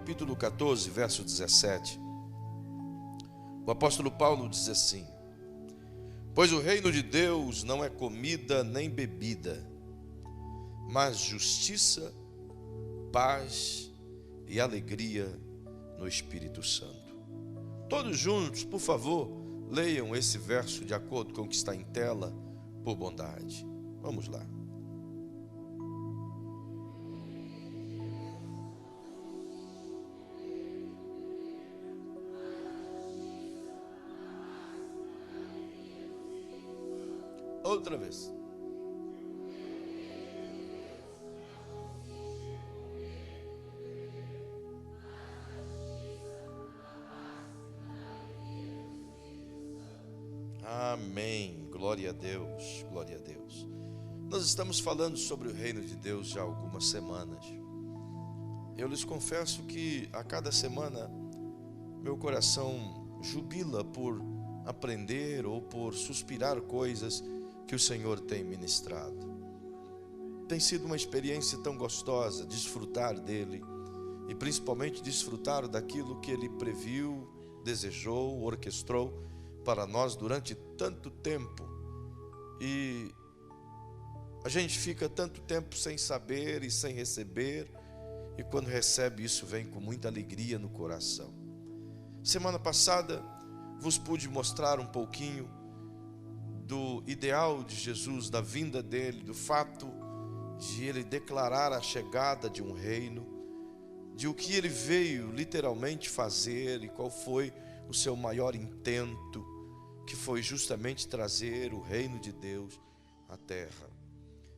capítulo 14, verso 17, o apóstolo Paulo diz assim: pois o reino de Deus não é comida nem bebida, mas justiça, paz e alegria no Espírito Santo. Todos juntos, por favor, leiam esse verso de acordo com o que está em tela, por bondade. Vamos lá. Outra vez. Amém. Glória a Deus, glória a Deus. Nós estamos falando sobre o reino de Deus já há algumas semanas. Eu lhes confesso que a cada semana meu coração jubila por aprender ou por suspirar coisas que o Senhor tem ministrado. Tem sido uma experiência tão gostosa desfrutar dele e principalmente desfrutar daquilo que ele previu, desejou, orquestrou para nós durante tanto tempo. E a gente fica tanto tempo sem saber e sem receber, e quando recebe isso vem com muita alegria no coração. Semana passada vos pude mostrar um pouquinho do ideal de Jesus, da vinda dele, do fato de ele declarar a chegada de um reino, de o que ele veio literalmente fazer e qual foi o seu maior intento, que foi justamente trazer o reino de Deus à terra.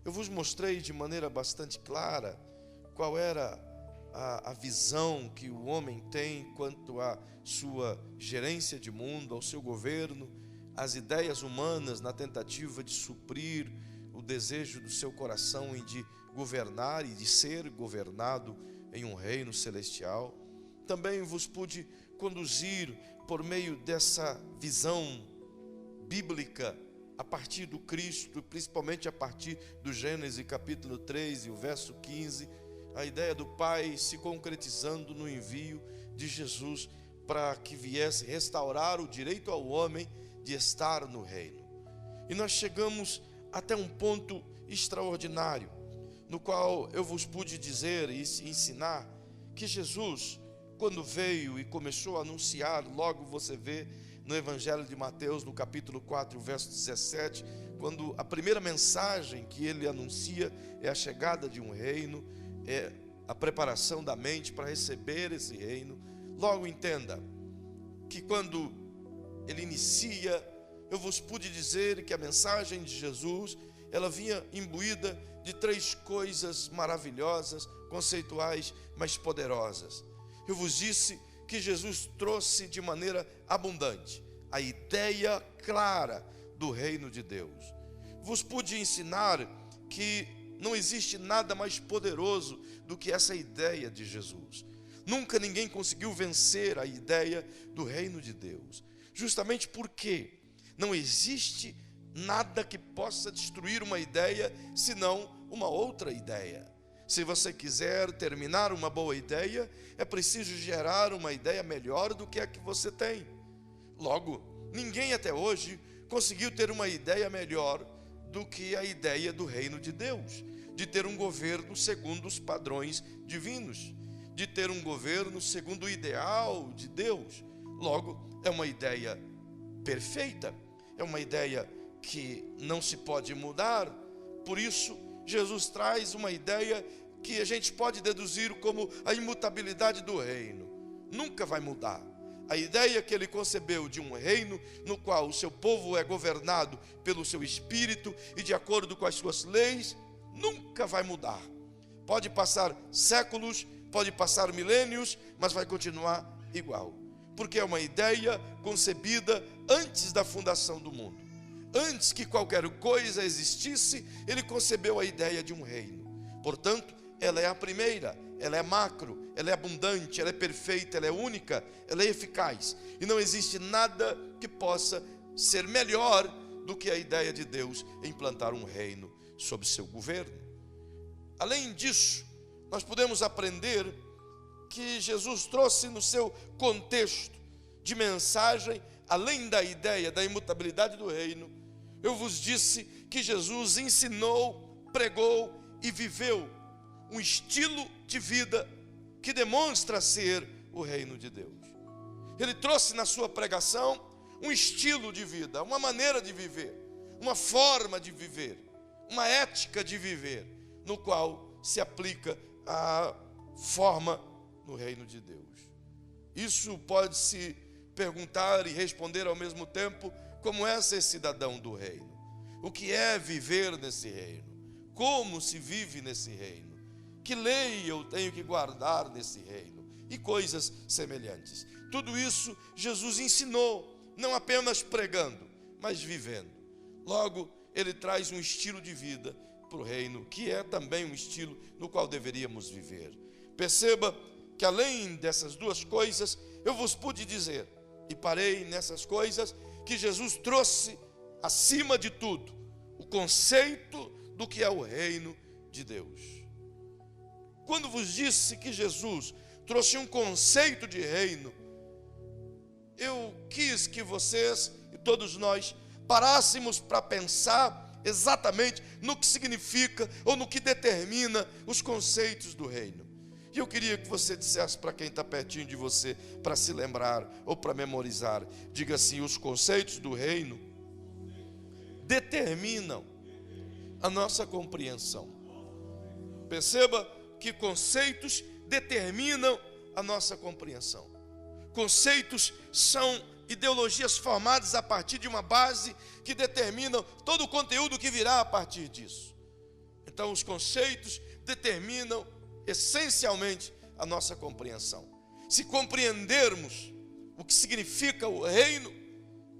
Eu vos mostrei de maneira bastante clara qual era a visão que o homem tem quanto à sua gerência de mundo, ao seu governo, as ideias humanas na tentativa de suprir o desejo do seu coração em de governar e de ser governado em um reino celestial. Também vos pude conduzir por meio dessa visão bíblica a partir do Cristo, principalmente a partir do Gênesis capítulo 3 e o verso 15, a ideia do Pai se concretizando no envio de Jesus para que viesse restaurar o direito ao homem de estar no reino. E nós chegamos até um ponto extraordinário, no qual eu vos pude dizer e ensinar que Jesus, quando veio e começou a anunciar, logo você vê no Evangelho de Mateus, no capítulo 4, verso 17, quando a primeira mensagem que ele anuncia é a chegada de um reino, é a preparação da mente para receber esse reino. Logo entenda que quando ele inicia, eu vos pude dizer que a mensagem de Jesus, ela vinha imbuída de três coisas maravilhosas, conceituais, mas poderosas. Eu vos disse que Jesus trouxe de maneira abundante a ideia clara do reino de Deus. Vos pude ensinar que não existe nada mais poderoso do que essa ideia de Jesus. Nunca ninguém conseguiu vencer a ideia do reino de Deus, justamente porque não existe nada que possa destruir uma ideia senão uma outra ideia. Se você quiser terminar uma boa ideia, é preciso gerar uma ideia melhor do que a que você tem. Logo, ninguém até hoje conseguiu ter uma ideia melhor do que a ideia do reino de Deus, de ter um governo segundo os padrões divinos, de ter um governo segundo o ideal de Deus. Logo, é uma ideia perfeita, é uma ideia que não se pode mudar. Por isso, Jesus traz uma ideia que a gente pode deduzir como a imutabilidade do reino. Nunca vai mudar. A ideia que ele concebeu de um reino no qual o seu povo é governado pelo seu espírito e de acordo com as suas leis, nunca vai mudar. Pode passar séculos, pode passar milênios, mas vai continuar igual. Porque é uma ideia concebida antes da fundação do mundo. Antes que qualquer coisa existisse, ele concebeu a ideia de um reino. Portanto, ela é a primeira, ela é macro, ela é abundante, ela é perfeita, ela é única, ela é eficaz. E não existe nada que possa ser melhor do que a ideia de Deus em implantar um reino sob seu governo. Além disso, nós podemos aprender que Jesus trouxe no seu contexto de mensagem, além da ideia da imutabilidade do reino, eu vos disse que Jesus ensinou, pregou e viveu um estilo de vida que demonstra ser o reino de Deus. Ele trouxe na sua pregação um estilo de vida, uma maneira de viver, uma forma de viver, uma ética de viver, no qual se aplica a forma no reino de Deus. Isso pode se perguntar e responder ao mesmo tempo: como é ser cidadão do reino? O que é viver nesse reino? Como se vive nesse reino? Que lei eu tenho que guardar nesse reino? E coisas semelhantes. Tudo isso Jesus ensinou, não apenas pregando, mas vivendo. Logo, ele traz um estilo de vida para o reino, que é também um estilo no qual deveríamos viver. Perceba que além dessas duas coisas, eu vos pude dizer, e parei nessas coisas, que Jesus trouxe, acima de tudo, o conceito do que é o reino de Deus. Quando vos disse que Jesus trouxe um conceito de reino, eu quis que vocês e todos nós parássemos para pensar exatamente no que significa ou no que determina os conceitos do reino. E eu queria que você dissesse para quem está pertinho de você, para se lembrar ou para memorizar, diga assim: os conceitos do reino determinam a nossa compreensão. Perceba que conceitos determinam a nossa compreensão. Conceitos são ideologias formadas a partir de uma base que determinam todo o conteúdo que virá a partir disso. Então, os conceitos determinam essencialmente a nossa compreensão. Se compreendermos o que significa o reino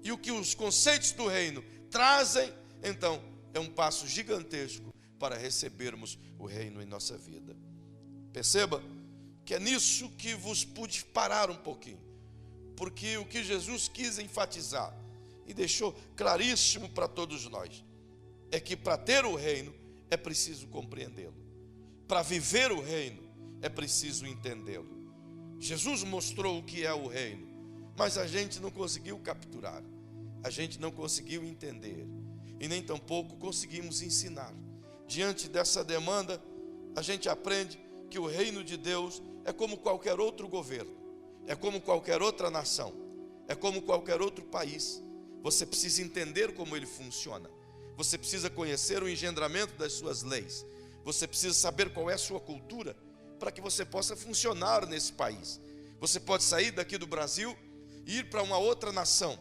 e o que os conceitos do reino trazem, então é um passo gigantesco para recebermos o reino em nossa vida. Perceba que é nisso que vos pude parar um pouquinho, porque o que Jesus quis enfatizar e deixou claríssimo para todos nós é que para ter o reino é preciso compreendê-lo. Para viver o reino é preciso entendê-lo. Jesus mostrou o que é o reino, mas a gente não conseguiu capturar, a gente não conseguiu entender e nem tampouco conseguimos ensinar. Diante dessa demanda, a gente aprende que o reino de Deus é como qualquer outro governo, é como qualquer outra nação, é como qualquer outro país. Você precisa entender como ele funciona, você precisa conhecer o engendramento das suas leis, você precisa saber qual é a sua cultura, para que você possa funcionar nesse país. Você pode sair daqui do Brasil e ir para uma outra nação,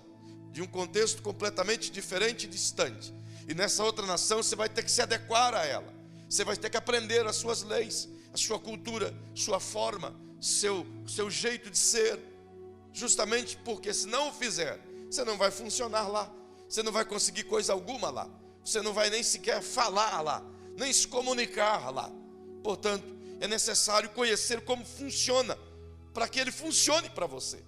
de um contexto completamente diferente e distante, e nessa outra nação você vai ter que se adequar a ela, você vai ter que aprender as suas leis, a sua cultura, sua forma, seu jeito de ser, justamente porque se não o fizer, você não vai funcionar lá, você não vai conseguir coisa alguma lá, você não vai nem sequer falar lá, nem se comunicar lá. Portanto, é necessário conhecer como funciona, para que ele funcione para você.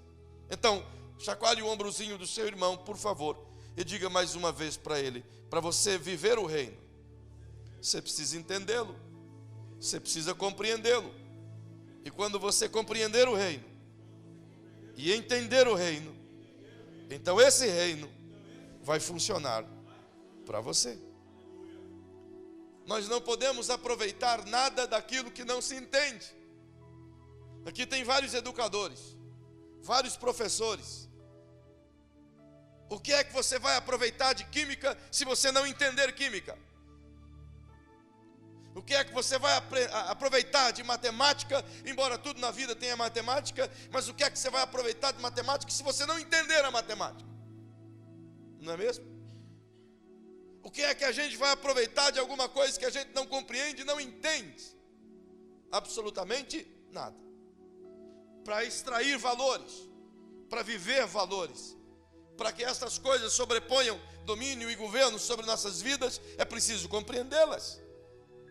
Então, chacoalhe o ombrozinho do seu irmão, por favor, e diga mais uma vez para ele: para você viver o reino, você precisa entendê-lo, você precisa compreendê-lo. E quando você compreender o reino e entender o reino, então esse reino vai funcionar para você. Nós não podemos aproveitar nada daquilo que não se entende. Aqui tem vários educadores, vários professores. O que é que você vai aproveitar de química se você não entender química? O que é que você vai aproveitar de matemática, embora tudo na vida tenha matemática, mas o que é que você vai aproveitar de matemática se você não entender a matemática? Não é mesmo? O que é que a gente vai aproveitar de alguma coisa que a gente não compreende e não entende? Absolutamente nada. Para extrair valores, para viver valores, para que essas coisas sobreponham domínio e governo sobre nossas vidas, é preciso compreendê-las,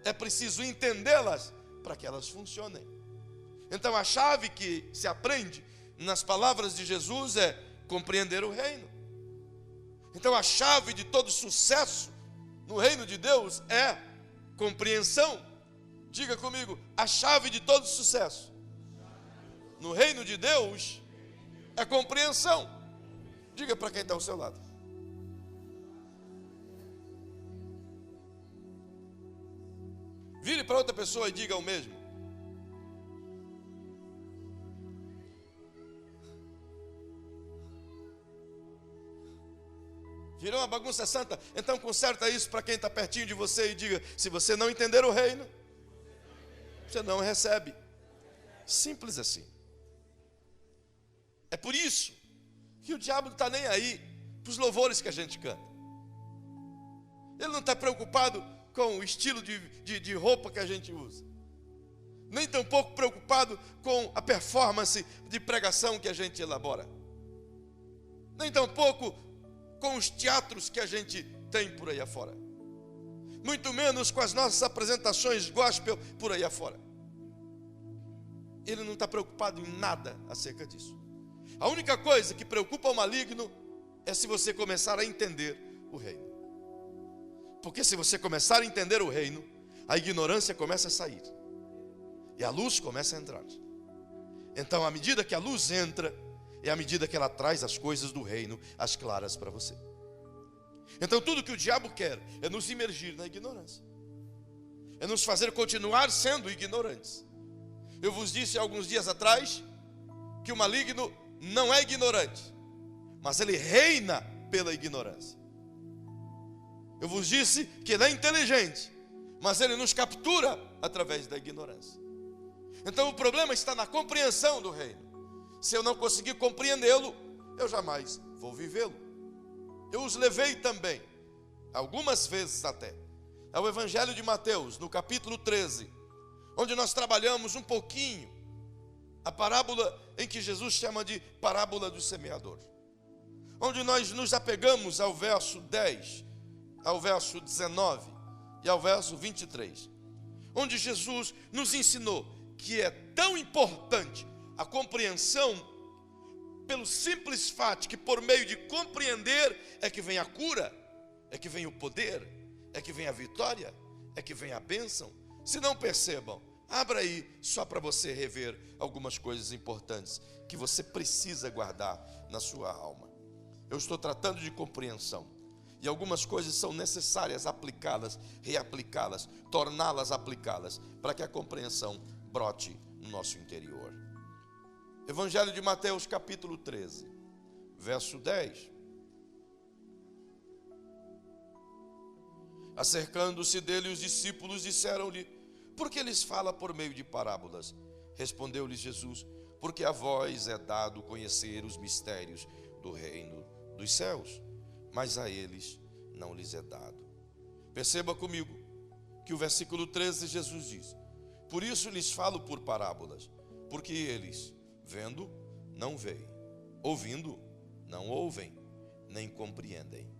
é preciso entendê-las para que elas funcionem. Então a chave que se aprende nas palavras de Jesus é compreender o reino. Então a chave de todo sucesso no reino de Deus é compreensão. Diga comigo: a chave de todo sucesso no reino de Deus é compreensão. Diga para quem está ao seu lado. Vire para outra pessoa e diga o mesmo. Virou uma bagunça santa? Então conserta isso para quem está pertinho de você e diga: se você não entender o reino, você não recebe. Simples assim. É por isso que o diabo não está nem aí para os louvores que a gente canta. Ele não está preocupado com o estilo de roupa que a gente usa. Nem tampouco preocupado com a performance de pregação que a gente elabora. Nem tampouco com os teatros que a gente tem por aí afora. Muito menos com as nossas apresentações gospel por aí afora. Ele não está preocupado em nada acerca disso. A única coisa que preocupa o maligno é se você começar a entender o reino. Porque se você começar a entender o reino, a ignorância começa a sair. E a luz começa a entrar. Então, à medida que a luz entra, é à medida que ela traz as coisas do reino, as claras para você. Então tudo que o diabo quer é nos imergir na ignorância. É nos fazer continuar sendo ignorantes. Eu vos disse alguns dias atrás que o maligno não é ignorante, mas ele reina pela ignorância. Eu vos disse que ele é inteligente, mas ele nos captura através da ignorância. Então o problema está na compreensão do reino. Se eu não conseguir compreendê-lo, eu jamais vou vivê-lo. Eu os levei também, algumas vezes até, ao Evangelho de Mateus, no capítulo 13, onde nós trabalhamos um pouquinho a parábola em que Jesus chama de parábola do semeador. Onde nós nos apegamos ao verso 10, ao verso 19 e ao verso 23. Onde Jesus nos ensinou que é tão importante a compreensão, pelo simples fato que por meio de compreender é que vem a cura, é que vem o poder, é que vem a vitória, é que vem a bênção. Se não percebam, abra aí só para você rever algumas coisas importantes que você precisa guardar na sua alma. Eu estou tratando de compreensão e algumas coisas são necessárias aplicá-las, reaplicá-las, torná-las aplicá-las para que a compreensão brote no nosso interior. Evangelho de Mateus, capítulo 13, verso 10. Acercando-se dele, os discípulos disseram-lhe: por que lhes fala por meio de parábolas? Respondeu-lhes Jesus: porque a vós é dado conhecer os mistérios do reino dos céus, mas a eles não lhes é dado. Perceba comigo que o versículo 13 Jesus diz: por isso lhes falo por parábolas, porque eles, vendo, não veem, ouvindo, não ouvem, nem compreendem.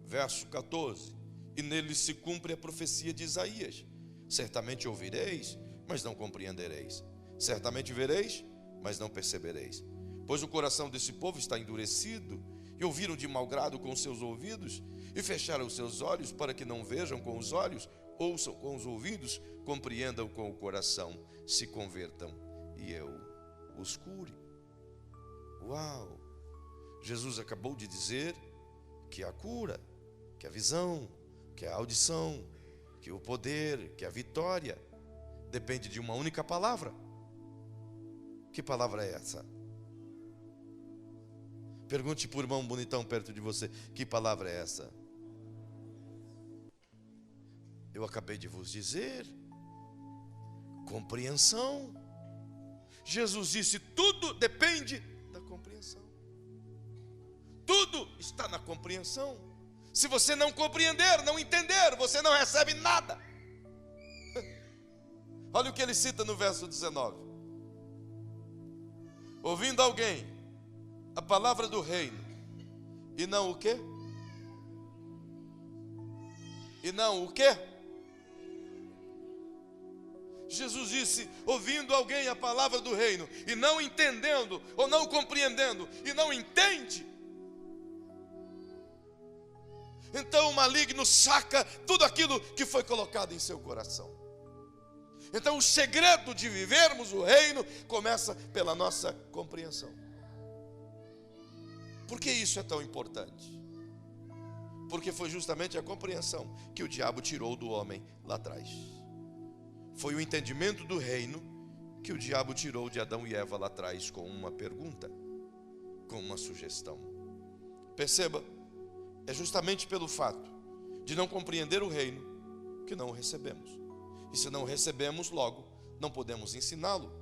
Verso 14: e nele se cumpre a profecia de Isaías: certamente ouvireis, mas não compreendereis, certamente vereis, mas não percebereis, pois o coração desse povo está endurecido, e ouviram de mau grado com os seus ouvidos, e fecharam os seus olhos para que não vejam com os olhos, ouçam com os ouvidos, compreendam com o coração, se convertam, e eu os cure. Uau! Jesus acabou de dizer que a cura, que a visão, que a audição, que o poder, que a vitória depende de uma única palavra. Que palavra é essa? Pergunte para o irmão bonitão perto de você: que palavra é essa? Eu acabei de vos dizer: compreensão. Jesus disse: tudo depende da compreensão. Tudo está na compreensão. Se você não compreender, não entender, você não recebe nada. Olha o que ele cita no verso 19: ouvindo alguém a palavra do reino, e não o quê? E não o quê? Jesus disse: ouvindo alguém a palavra do reino, e não entendendo, ou não compreendendo, e não entende, então o maligno saca tudo aquilo que foi colocado em seu coração. Então o segredo de vivermos o reino começa pela nossa compreensão. Por que isso é tão importante? Porque foi justamente a compreensão que o diabo tirou do homem lá atrás. Foi o entendimento do reino que o diabo tirou de Adão e Eva lá atrás com uma pergunta, com uma sugestão. Perceba, é justamente pelo fato de não compreender o reino que não o recebemos. E se não o recebemos, logo, não podemos ensiná-lo,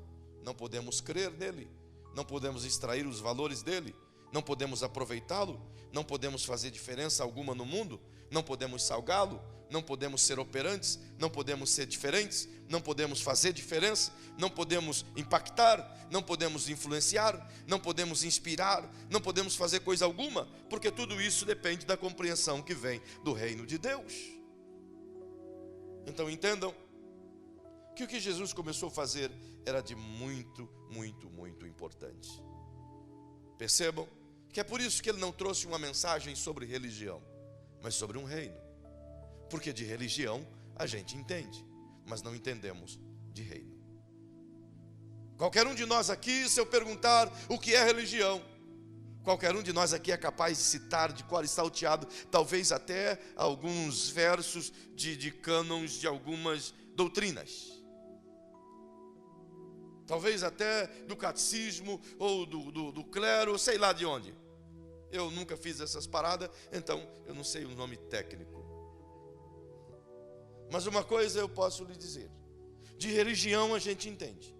não podemos crer nele, não podemos extrair os valores dele, não podemos aproveitá-lo, não podemos fazer diferença alguma no mundo, não podemos salgá-lo, não podemos ser operantes, não podemos ser diferentes, não podemos fazer diferença, não podemos impactar, não podemos influenciar, não podemos inspirar, não podemos fazer coisa alguma, porque tudo isso depende da compreensão que vem do reino de Deus. Então entendam que o que Jesus começou a fazer era de muito, muito, muito importante. Percebam que é por isso que ele não trouxe uma mensagem sobre religião, mas sobre um reino. Porque de religião a gente entende, mas não entendemos de reino. Qualquer um de nós aqui, se eu perguntar o que é religião, qualquer um de nós aqui é capaz de citar de cor e salteado, talvez até alguns versos de cânons de algumas doutrinas. Talvez até do catecismo ou do clero, sei lá de onde. Eu nunca fiz essas paradas, então eu não sei o nome técnico. Mas uma coisa eu posso lhe dizer: de religião a gente entende,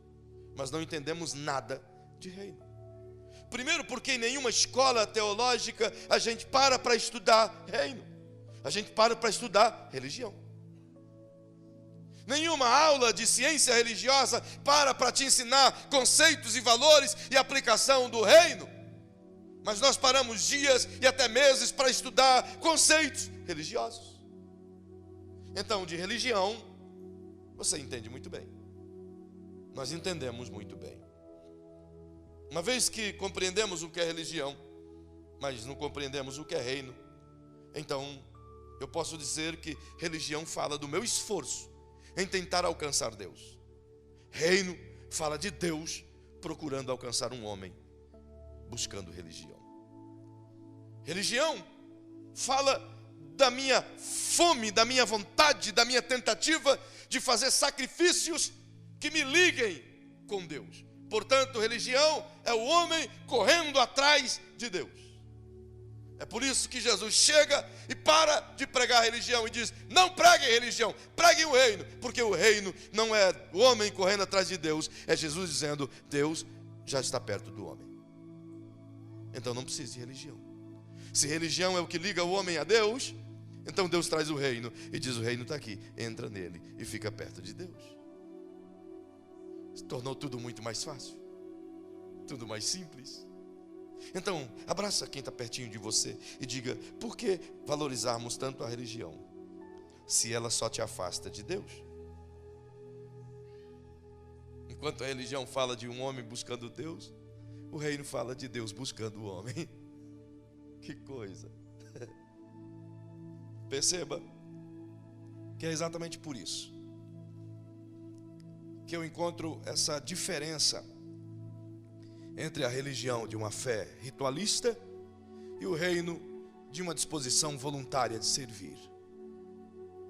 mas não entendemos nada de reino. Primeiro porque em nenhuma escola teológica a gente para estudar reino. A gente para estudar religião. Nenhuma aula de ciência religiosa para te ensinar conceitos e valores e aplicação do reino. Mas nós paramos dias e até meses para estudar conceitos religiosos. Então, de religião, você entende muito bem. Nós entendemos muito bem. Uma vez que compreendemos o que é religião, mas não compreendemos o que é reino, então eu posso dizer que religião fala do meu esforço em tentar alcançar Deus. Reino fala de Deus procurando alcançar um homem, buscando religião. Religião fala da minha fome, da minha vontade, da minha tentativa de fazer sacrifícios que me liguem com Deus. Portanto, religião é o homem correndo atrás de Deus. É por isso que Jesus chega e para de pregar religião e diz: não preguem religião, preguem o reino, porque o reino não é o homem correndo atrás de Deus, é Jesus dizendo: Deus já está perto do homem. Então não precisa de religião. Se religião é o que liga o homem a Deus, então Deus traz o reino e diz: o reino está aqui, entra nele e fica perto de Deus. Se tornou tudo muito mais fácil, tudo mais simples. Então, abraça quem está pertinho de você e diga: por que valorizarmos tanto a religião, se ela só te afasta de Deus? Enquanto a religião fala de um homem buscando Deus, o reino fala de Deus buscando o homem. Que coisa! Perceba que é exatamente por isso que eu encontro essa diferença entre a religião de uma fé ritualista e o reino de uma disposição voluntária de servir.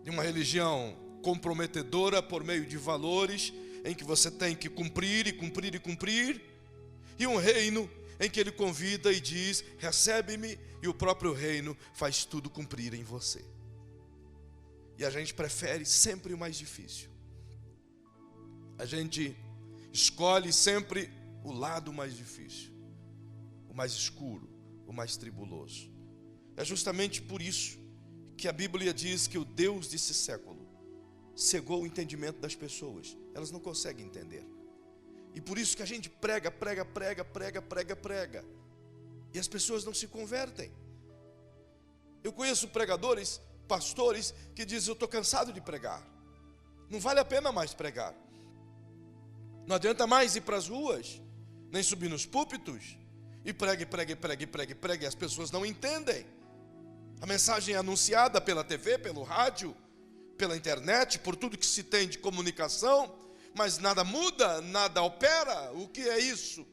De uma religião comprometedora por meio de valores em que você tem que cumprir e cumprir e cumprir, e um reino em que ele convida e diz: recebe-me, e o próprio reino faz tudo cumprir em você. E a gente prefere sempre o mais difícil. A gente escolhe sempre o lado mais difícil, o mais escuro, o mais tribuloso. É justamente por isso que a Bíblia diz que o Deus desse século cegou o entendimento das pessoas. Elas não conseguem entender. E por isso que a gente prega. E as pessoas não se convertem. Eu conheço pregadores, pastores, que dizem: eu estou cansado de pregar. Não vale a pena mais pregar. Não adianta mais ir para as ruas, nem subir nos púlpitos e pregue. As pessoas não entendem. A mensagem é anunciada pela TV, pelo rádio, pela internet, por tudo que se tem de comunicação, mas nada muda, nada opera. O que é isso?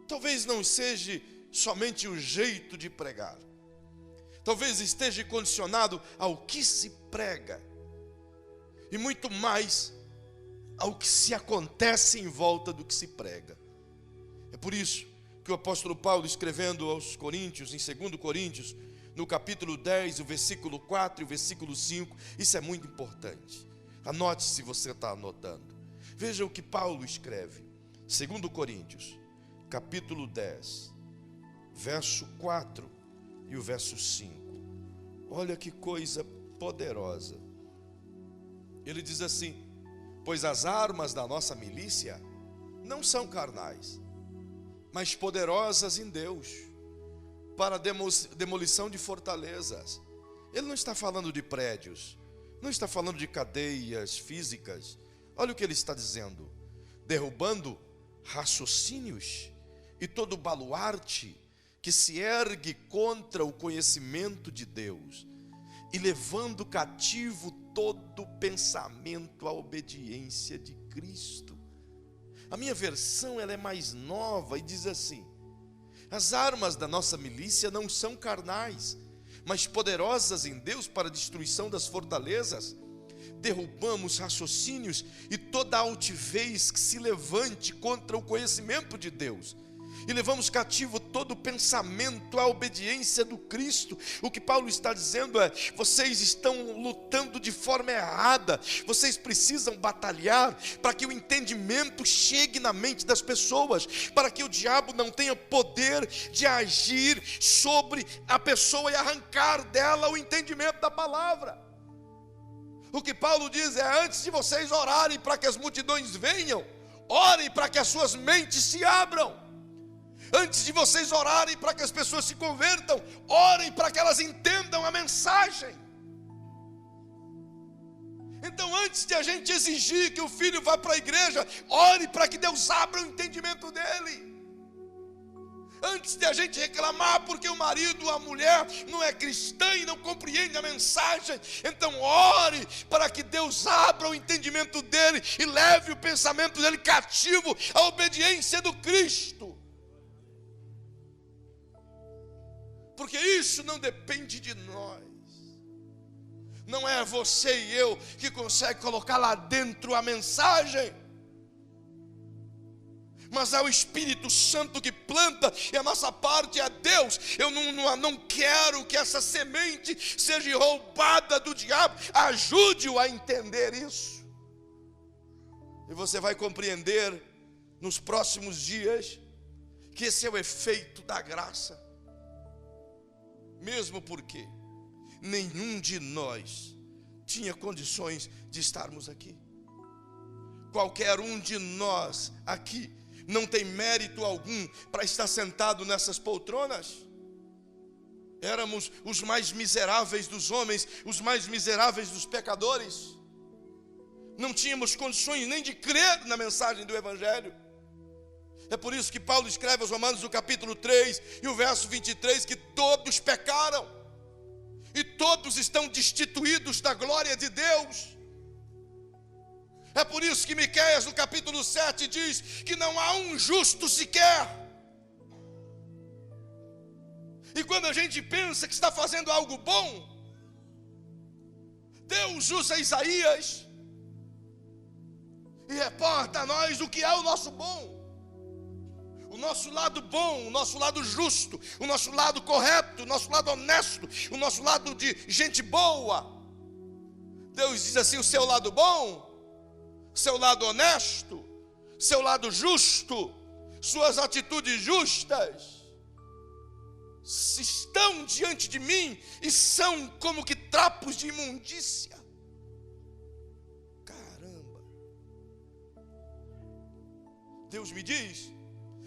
Talvez não seja somente o jeito de pregar. Talvez esteja condicionado ao que se prega. E muito mais ao que se acontece em volta do que se prega. É por isso que o apóstolo Paulo, escrevendo aos Coríntios, em 2 Coríntios, no capítulo 10, o versículo 4 e o versículo 5, isso é muito importante. Anote se você está anotando. Veja o que Paulo escreve. 2 Coríntios, capítulo 10, verso 4 e o verso 5. Olha que coisa poderosa. Ele diz assim: pois as armas da nossa milícia não são carnais, mas poderosas em Deus, para a demolição de fortalezas. Ele não está falando de prédios, não está falando de cadeias físicas. Olha o que ele está dizendo: derrubando raciocínios e todo baluarte que se ergue contra o conhecimento de Deus, e levando cativo todo pensamento à obediência de Cristo. A minha versão, ela é mais nova e diz assim: as armas da nossa milícia não são carnais, mas poderosas em Deus para a destruição das fortalezas. Derrubamos raciocínios e toda altivez que se levante contra o conhecimento de Deus, e levamos cativo todo pensamento à obediência do Cristo. O que Paulo está dizendo é: vocês estão lutando de forma errada. Vocês precisam batalhar para que o entendimento chegue na mente das pessoas, para que o diabo não tenha poder de agir sobre a pessoa e arrancar dela o entendimento da palavra. O que Paulo diz é: antes de vocês orarem para que as multidões venham, orem para que as suas mentes se abram. Antes de vocês orarem para que as pessoas se convertam, orem para que elas entendam a mensagem. Então, antes de a gente exigir que o filho vá para a igreja, ore para que Deus abra o entendimento dele. Antes de a gente reclamar porque o marido ou a mulher não é cristã e não compreende a mensagem, então ore para que Deus abra o entendimento dele e leve o pensamento dele cativo à obediência do Cristo. Porque isso não depende de nós. Não é você e eu que consegue colocar lá dentro a mensagem, mas é o Espírito Santo que planta, e a nossa parte é Deus. Eu não quero que essa semente seja roubada do diabo. Ajude-o a entender isso. E você vai compreender nos próximos dias que esse é o efeito da graça. Mesmo porque nenhum de nós tinha condições de estarmos aqui. Qualquer um de nós aqui não tem mérito algum para estar sentado nessas poltronas. Éramos os mais miseráveis dos homens, os mais miseráveis dos pecadores. Não tínhamos condições nem de crer na mensagem do Evangelho. É por isso que Paulo escreve aos Romanos no capítulo 3 e o verso 23, que todos pecaram e todos estão destituídos da glória de Deus. É por isso que Miqueias no capítulo 7 diz que não há um justo sequer. E quando a gente pensa que está fazendo algo bom, Deus usa Isaías e reporta a nós o que é o nosso bom. O nosso lado bom, o nosso lado justo, o nosso lado correto, o nosso lado honesto, o nosso lado de gente boa. Deus diz assim: o seu lado bom, seu lado honesto, seu lado justo, suas atitudes justas estão diante de mim e são como que trapos de imundícia. Caramba! Deus me diz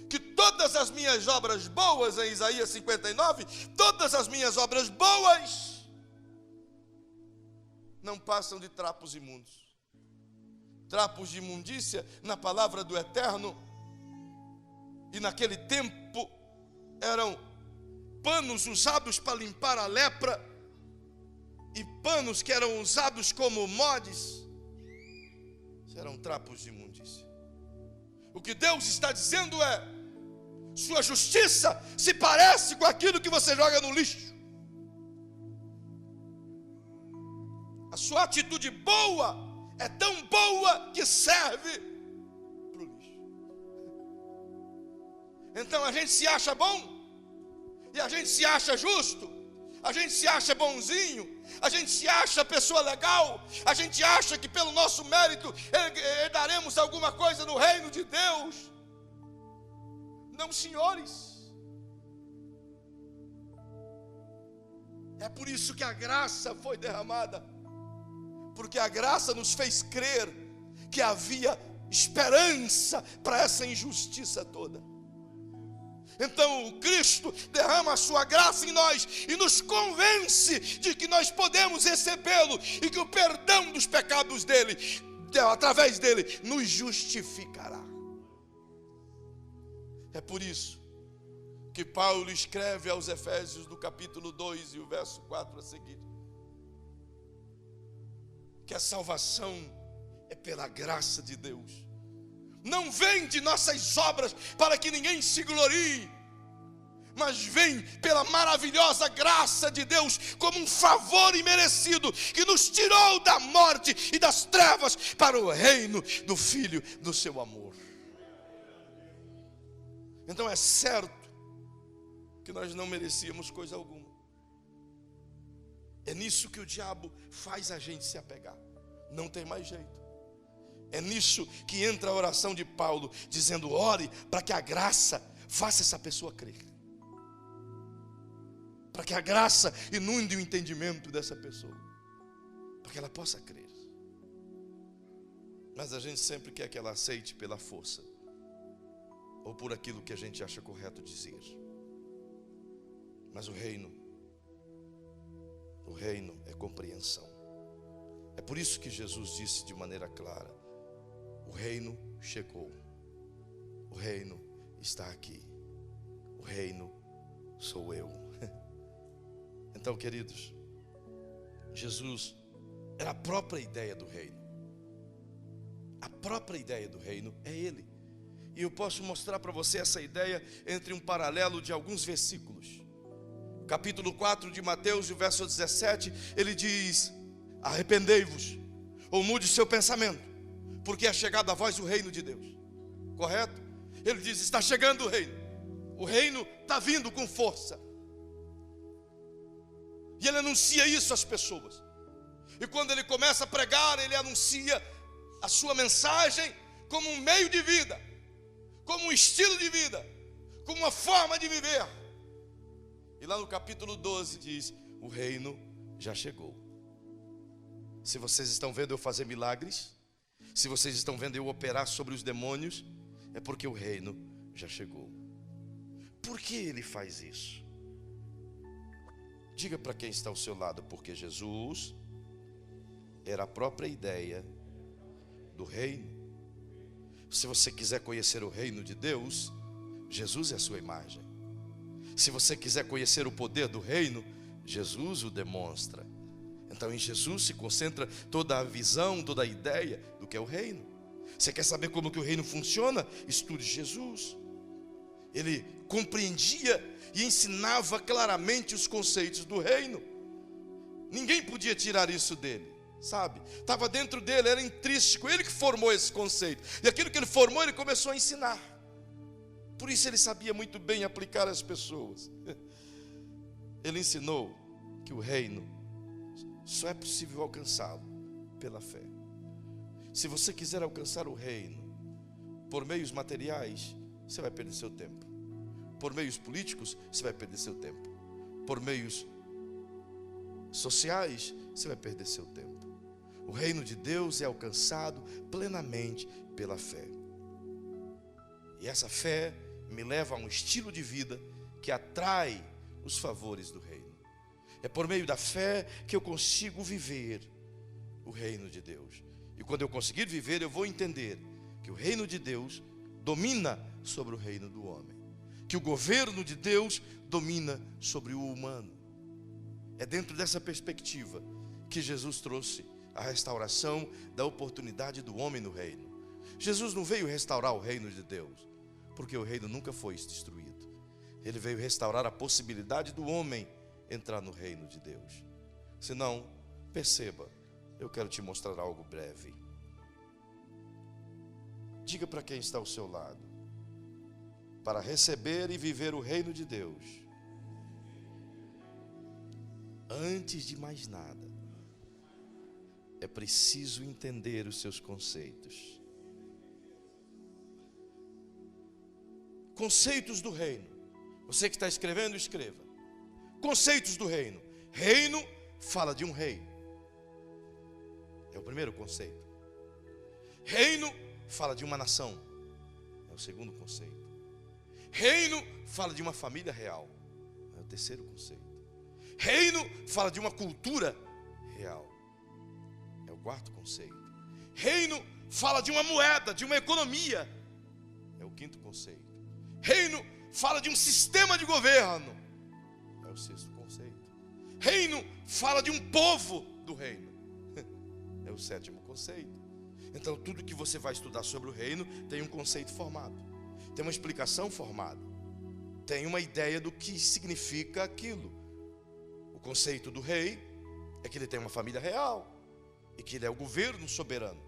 que todas as minhas obras boas, em Isaías 59, todas as minhas obras boas não passam de trapos imundos. Trapos de imundícia, na palavra do Eterno, e naquele tempo eram panos usados para limpar a lepra, e panos que eram usados como mods. serão trapos de imundícia. O que Deus está dizendo é: sua justiça se parece com aquilo que você joga no lixo. A sua atitude boa é tão boa que serve para o lixo. Então a gente se acha bom, e a gente se acha justo, a gente se acha bonzinho, a gente se acha pessoa legal, a gente acha que pelo nosso mérito herdaremos alguma coisa no reino de Deus. Não, senhores. É por isso que a graça foi derramada, porque a graça nos fez crer que havia esperança para essa injustiça toda. Então o Cristo derrama a sua graça em nós e nos convence de que nós podemos recebê-lo e que o perdão dos pecados dele, através dele, nos justificará. É por isso que Paulo escreve aos Efésios no capítulo 2 e o verso 4 a seguir, que a salvação é pela graça de Deus. Não vem de nossas obras para que ninguém se glorie, mas vem pela maravilhosa graça de Deus, como um favor imerecido, que nos tirou da morte e das trevas para o reino do Filho do seu amor. Então é certo que nós não merecíamos coisa alguma. É nisso que o diabo faz a gente se apegar. Não tem mais jeito. É nisso que entra a oração de Paulo, dizendo: ore para que a graça faça essa pessoa crer, para que a graça inunde o entendimento dessa pessoa, para que ela possa crer. Mas a gente sempre quer que ela aceite pela força, ou por aquilo que a gente acha correto dizer. Mas o reino é compreensão. É por isso que Jesus disse de maneira clara: o reino chegou, o reino está aqui, o reino sou eu. Então, queridos, Jesus era a própria ideia do reino. A própria ideia do reino é Ele. E eu posso mostrar para você essa ideia entre um paralelo de alguns versículos. Capítulo 4 de Mateus, o verso 17, ele diz: arrependei-vos, ou mude seu pensamento, porque é chegado a vós o reino de Deus. Correto? Ele diz: está chegando o reino está vindo com força. E ele anuncia isso às pessoas. E quando ele começa a pregar, ele anuncia a sua mensagem como um meio de vida, como um estilo de vida, como uma forma de viver. E lá no capítulo 12 diz: o reino já chegou. Se vocês estão vendo eu fazer milagres, se vocês estão vendo eu operar sobre os demônios, é porque o reino já chegou. Por que ele faz isso? Diga para quem está ao seu lado: porque Jesus era a própria ideia do reino. Se você quiser conhecer o reino de Deus, Jesus é a sua imagem. Se você quiser conhecer o poder do reino, Jesus o demonstra. Então em Jesus se concentra toda a visão, toda a ideia do que é o reino. Você quer saber como que o reino funciona? Estude Jesus. Ele compreendia e ensinava claramente os conceitos do reino. Ninguém podia tirar isso dele, sabe? Estava dentro dele, era intrínseco, ele que formou esse conceito. E aquilo que ele formou, ele começou a ensinar. Por isso ele sabia muito bem aplicar às pessoas. Ele ensinou que o reino só é possível alcançá-lo pela fé. Se você quiser alcançar o reino por meios materiais, você vai perder seu tempo. Por meios políticos, você vai perder seu tempo. Por meios sociais, você vai perder seu tempo. O reino de Deus é alcançado plenamente pela fé. E essa fé me leva a um estilo de vida que atrai os favores do reino. É por meio da fé que eu consigo viver o reino de Deus. E quando eu conseguir viver, eu vou entender que o reino de Deus domina sobre o reino do homem, que o governo de Deus domina sobre o humano. É dentro dessa perspectiva que Jesus trouxe a restauração da oportunidade do homem no reino. Jesus não veio restaurar o reino de Deus, porque o reino nunca foi destruído. Ele veio restaurar a possibilidade do homem entrar no reino de Deus. Senão, perceba, eu quero te mostrar algo breve. Diga para quem está ao seu lado: para receber e viver o reino de Deus, antes de mais nada, é preciso entender os seus conceitos. Conceitos do reino. Você que está escrevendo, escreva. Conceitos do reino. Reino fala de um rei. É o primeiro conceito. Reino fala de uma nação. É o segundo conceito. Reino fala de uma família real. É o terceiro conceito. Reino fala de uma cultura real. É o quarto conceito. Reino fala de uma moeda, de uma economia. É o quinto conceito. Reino fala de um sistema de governo. É o sexto conceito. Reino fala de um povo do reino. É o sétimo conceito. Então tudo que você vai estudar sobre o reino tem um conceito formado, tem uma explicação formada, tem uma ideia do que significa aquilo. O conceito do rei é que ele tem uma família real e que ele é o governo soberano.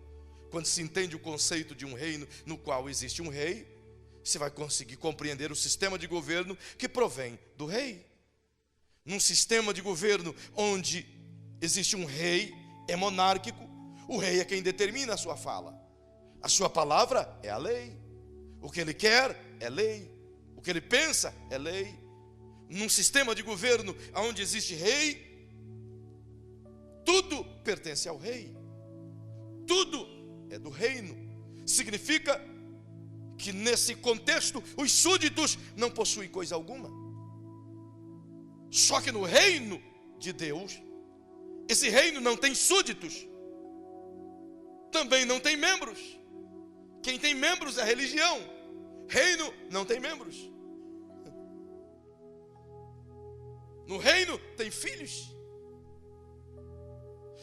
Quando se entende o conceito de um reino no qual existe um rei, você vai conseguir compreender o sistema de governo que provém do rei. Num sistema de governo onde existe um rei, é monárquico, o rei é quem determina a sua fala. A sua palavra é a lei. O que ele quer é lei. O que ele pensa é lei. Num sistema de governo onde existe rei, tudo pertence ao rei. Tudo é do reino. Significa que nesse contexto os súditos não possuem coisa alguma. Só que no reino de Deus, esse reino não tem súditos, também não tem membros. Quem tem membros é a religião. Reino não tem membros. No reino tem filhos.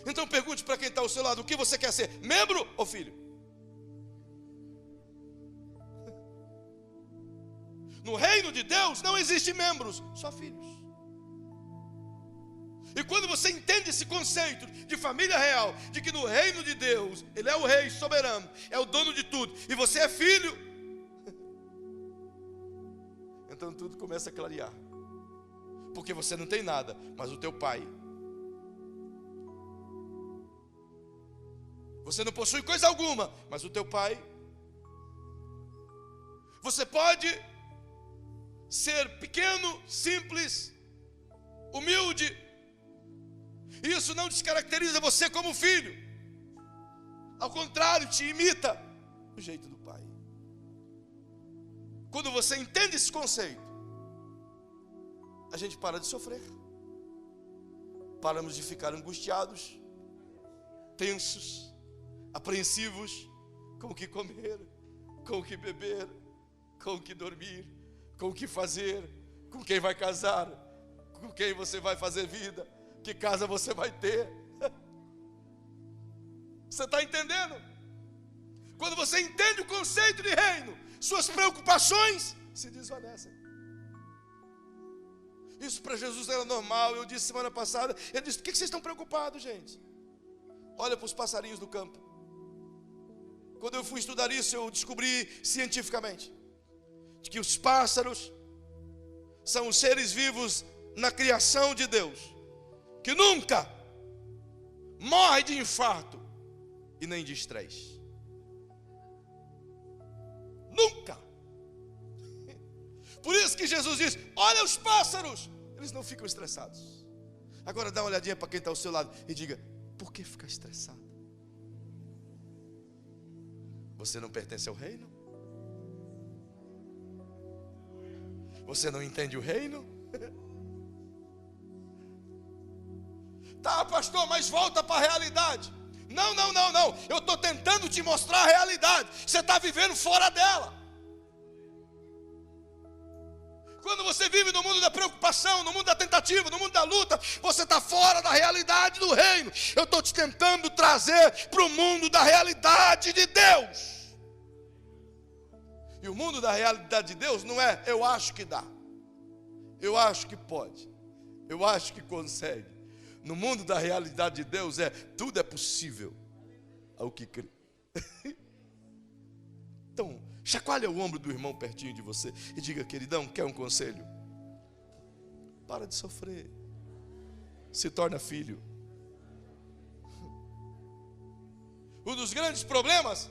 Então pergunte para quem está ao seu lado: o que você quer ser, membro ou filho? No reino de Deus não existe membros, só filhos. E quando você entende esse conceito de família real, de que no reino de Deus Ele é o rei soberano, é o dono de tudo, e você é filho, então tudo começa a clarear. Porque você não tem nada, mas o teu pai. Você não possui coisa alguma, mas o teu pai. Você pode ser pequeno, simples, humilde. Isso não descaracteriza você como filho. Ao contrário, te imita o jeito do pai. Quando você entende esse conceito, a gente para de sofrer. Paramos de ficar angustiados, tensos, apreensivos, com o que comer, com o que beber, com o que dormir, com o que fazer, com quem vai casar, com quem você vai fazer vida, que casa você vai ter. Você está entendendo? Quando você entende o conceito de reino, suas preocupações se desvanecem. Isso para Jesus era normal. Eu disse semana passada, ele disse: por que vocês estão preocupados, gente? Olha para os passarinhos do campo. Quando eu fui estudar isso, eu descobri cientificamente de que os pássaros são os seres vivos na criação de Deus que nunca morre de infarto e nem de estresse. Nunca. Por isso que Jesus diz: olha os pássaros, eles não ficam estressados. Agora dá uma olhadinha para quem está ao seu lado e diga: por que ficar estressado? Você não pertence ao reino? Você não entende o reino? Tá, pastor, mas volta para a realidade. Não. Eu estou tentando te mostrar a realidade. Você está vivendo fora dela. Quando você vive no mundo da preocupação, no mundo da tentativa, no mundo da luta, você está fora da realidade do reino. Eu estou te tentando trazer para o mundo da realidade de Deus. E o mundo da realidade de Deus não é eu acho que dá, eu acho que pode, eu acho que consegue. No mundo da realidade de Deus tudo é possível ao que crê. Então, chacoalha o ombro do irmão pertinho de você e diga: queridão, quer um conselho? Para de sofrer, se torna filho. Um dos grandes problemas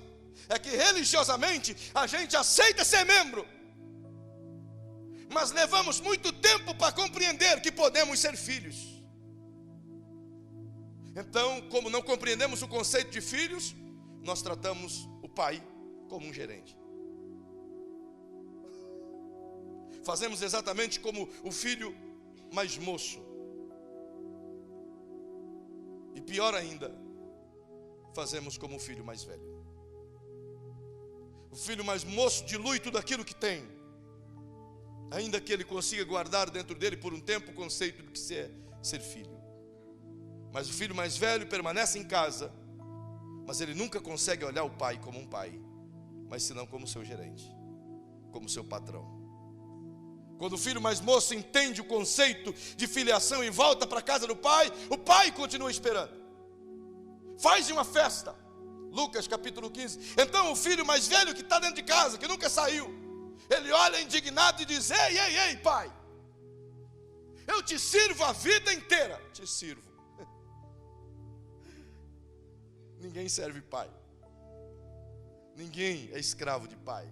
é que religiosamente a gente aceita ser membro, mas levamos muito tempo para compreender que podemos ser filhos. Então, como não compreendemos o conceito de filhos, nós tratamos o pai como um gerente. Fazemos exatamente como o filho mais moço. E pior ainda, fazemos como o filho mais velho. O filho mais moço dilui tudo aquilo que tem, ainda que ele consiga guardar dentro dele por um tempo o conceito do que é ser filho. Mas o filho mais velho permanece em casa, mas ele nunca consegue olhar o pai como um pai, mas senão como seu gerente, como seu patrão. Quando o filho mais moço entende o conceito de filiação e volta para a casa do pai, o pai continua esperando. Faz uma festa. Lucas capítulo 15. Então o filho mais velho que está dentro de casa, que nunca saiu, ele olha indignado e diz: ei, pai, eu te sirvo a vida inteira. Te sirvo. Ninguém serve pai. Ninguém é escravo de pai.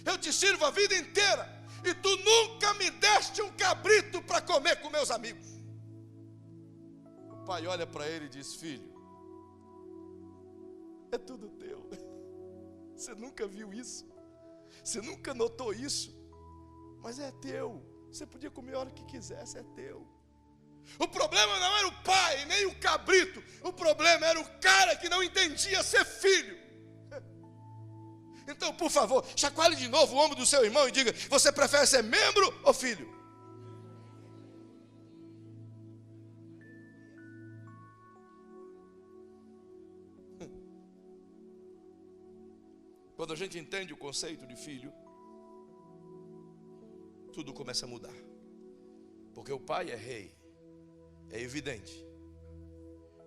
Eu te sirvo a vida inteira e tu nunca me deste um cabrito para comer com meus amigos. O pai olha para ele e diz: filho, é tudo teu. Você nunca viu isso, você nunca notou isso, mas é teu. Você podia comer a hora que quisesse, é teu. O problema não era o pai, nem o cabrito. O problema era o cara que não entendia ser filho. Então, por favor, chacoalhe de novo o ombro do seu irmão e diga: você prefere ser membro ou filho? Quando a gente entende o conceito de filho, tudo começa a mudar. Porque o pai é rei, é evidente.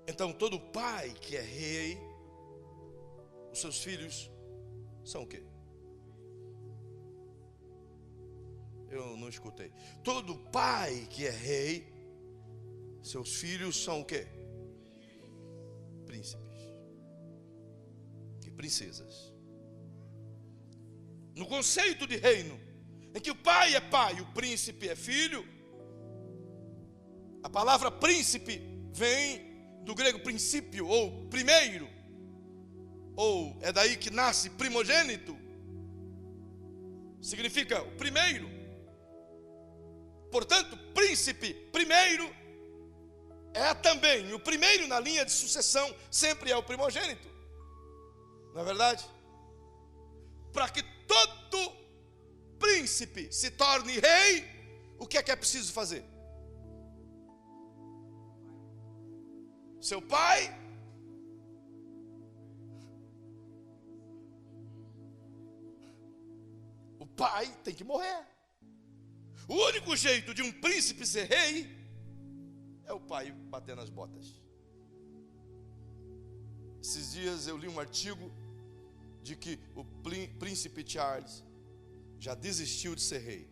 Então todo pai que é rei, os seus filhos são o quê? Eu não escutei. Todo pai que é rei, seus filhos são o quê? Príncipes e princesas. No conceito de reino, em que o pai é pai, o príncipe é filho, a palavra príncipe vem do grego princípio, ou primeiro, ou é daí que nasce primogênito, significa o primeiro. Portanto, príncipe primeiro é também o primeiro na linha de sucessão, sempre é o primogênito, não é verdade? Para que todo príncipe se torne rei, o que é preciso fazer? Seu pai o pai tem que morrer. O único jeito de um príncipe ser rei é o pai bater nas botas. Esses dias eu li um artigo de que o príncipe Charles já desistiu de ser rei,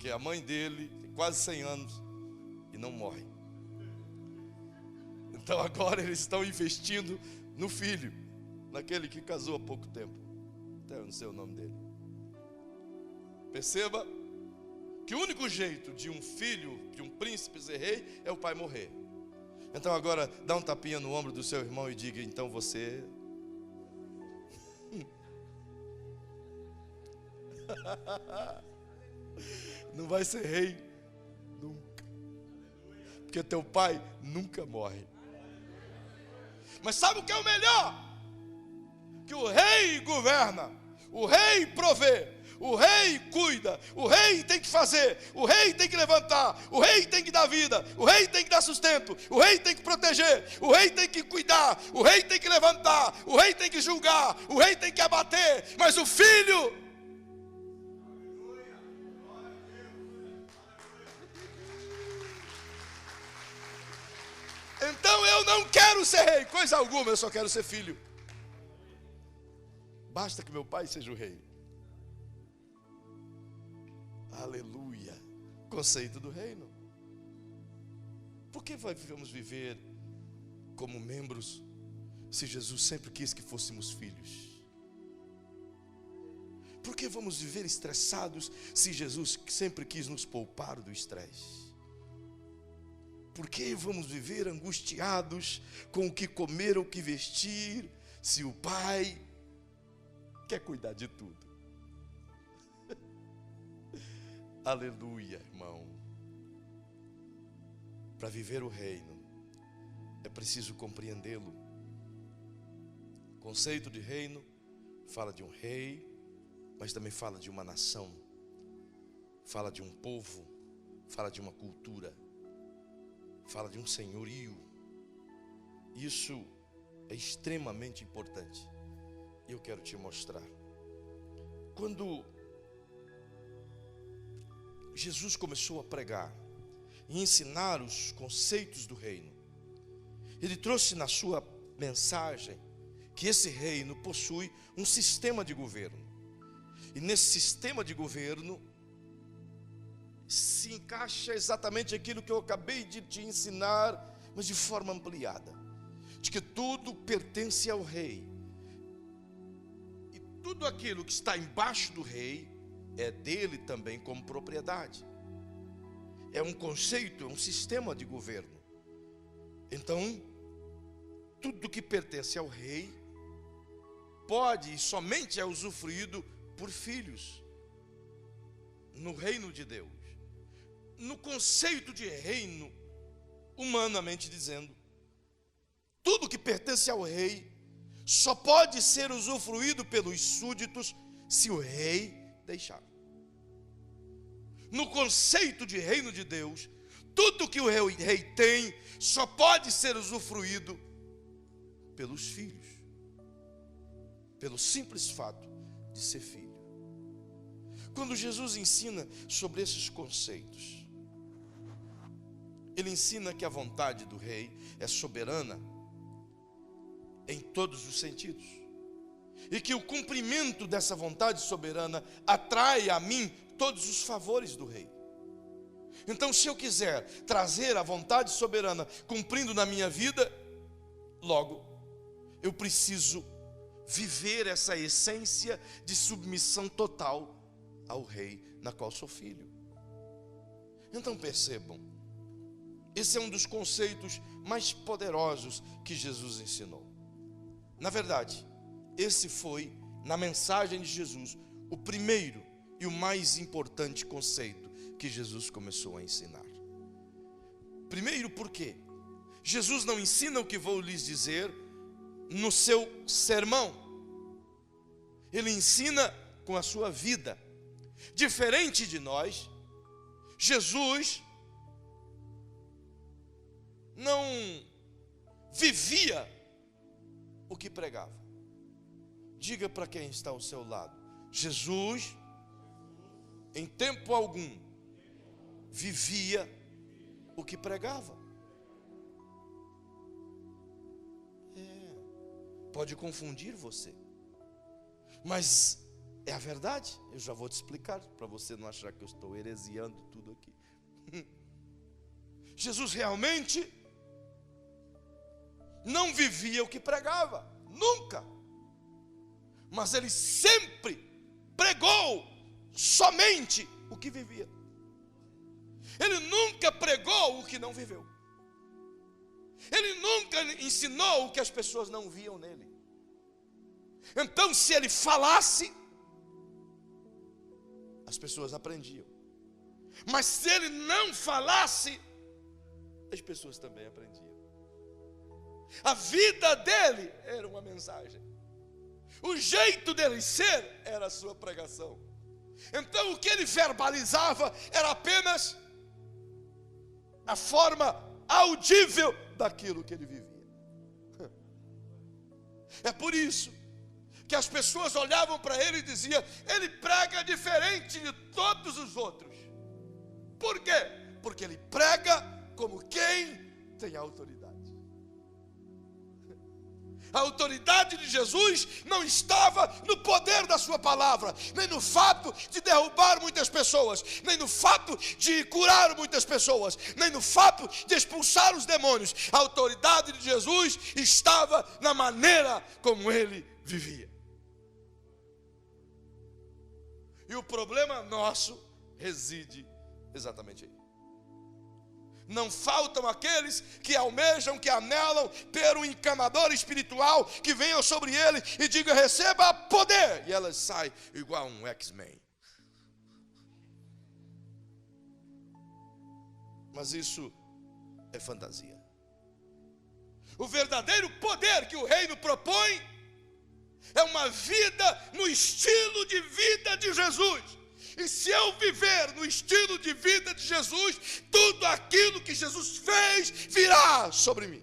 que a mãe dele tem quase 100 anos e não morre. Então agora eles estão investindo no filho, naquele que casou há pouco tempo, até eu não sei o nome dele. Perceba que o único jeito de um filho, de um príncipe ser rei, é o pai morrer. Então agora dá um tapinha no ombro do seu irmão e diga: então você não vai ser rei nunca, porque teu pai nunca morre. Mas sabe o que é o melhor? Que o rei governa, O rei provê, o rei cuida, o rei tem que fazer, o rei tem que levantar, o rei tem que dar vida, o rei tem que dar sustento, o rei tem que proteger, o rei tem que cuidar, o rei tem que levantar, o rei tem que julgar, o rei tem que abater, mas o filho... Então eu não quero ser rei, coisa alguma, eu só quero ser filho. Basta que meu pai seja o rei. Aleluia. Conceito do reino. Por que vamos viver como membros se Jesus sempre quis que fôssemos filhos? Por que vamos viver estressados se Jesus sempre quis nos poupar do estresse? Por que vamos viver angustiados com o que comer ou o que vestir se o Pai quer cuidar de tudo? Aleluia, irmão. Para viver o reino, é preciso compreendê-lo. O conceito de reino fala de um rei, mas também fala de uma nação, fala de um povo, fala de uma cultura, fala de um senhorio. Isso é extremamente importante. E eu quero te mostrar. Quando Jesus começou a pregar e ensinar os conceitos do reino, ele trouxe na sua mensagem que esse reino possui um sistema de governo. E nesse sistema de governo se encaixa exatamente aquilo que eu acabei de te ensinar, mas de forma ampliada, de que tudo pertence ao rei, e tudo aquilo que está embaixo do rei é dele também como propriedade. É um conceito, é um sistema de governo. Então, tudo que pertence ao rei pode e somente é usufruído por filhos no reino de Deus. No conceito de reino, humanamente dizendo, tudo que pertence ao rei só pode ser usufruído pelos súditos se o rei deixar. No conceito de reino de Deus, tudo que o rei tem só pode ser usufruído pelos filhos, pelo simples fato de ser filho. Quando Jesus ensina sobre esses conceitos, ele ensina que a vontade do rei é soberana em todos os sentidos, e que o cumprimento dessa vontade soberana atrai a mim todos os favores do rei. Então, se eu quiser trazer a vontade soberana cumprindo na minha vida, logo eu preciso viver essa essência de submissão total ao rei, na qual sou filho. Então percebam, esse é um dos conceitos mais poderosos que Jesus ensinou. Na verdade, esse foi, na mensagem de Jesus, o primeiro e o mais importante conceito que Jesus começou a ensinar. Primeiro, porque Jesus não ensina o que vou lhes dizer no seu sermão. Ele ensina com a sua vida. Diferente de nós, Jesus não vivia o que pregava. Diga para quem está ao seu lado: Jesus, em tempo algum, vivia o que pregava. Pode confundir você, mas é a verdade. Eu já vou te explicar, para você não achar que eu estou heresiando tudo aqui. Jesus realmente não vivia o que pregava, nunca. Mas ele sempre pregou somente o que vivia. Ele nunca pregou o que não viveu. Ele nunca ensinou o que as pessoas não viam nele. Então, se ele falasse, as pessoas aprendiam. Mas se ele não falasse, as pessoas também aprendiam. A vida dele era uma mensagem. O jeito dele ser era a sua pregação. Então o que ele verbalizava era apenas a forma audível daquilo que ele vivia. É por isso que as pessoas olhavam para ele e diziam: ele prega diferente de todos os outros. Por quê? Porque ele prega como quem tem autoridade. A autoridade de Jesus não estava no poder da sua palavra, nem no fato de derrubar muitas pessoas, nem no fato de curar muitas pessoas, nem no fato de expulsar os demônios. A autoridade de Jesus estava na maneira como ele vivia. E o problema nosso reside exatamente aí. Não faltam aqueles que almejam, que anelam ter um encanador espiritual que venha sobre ele e diga: receba poder. E elas saem igual um X-Men. Mas isso é fantasia. O verdadeiro poder que o reino propõe é uma vida no estilo de vida de Jesus. E se eu viver no estilo de vida de Jesus, tudo aquilo que Jesus fez virá sobre mim.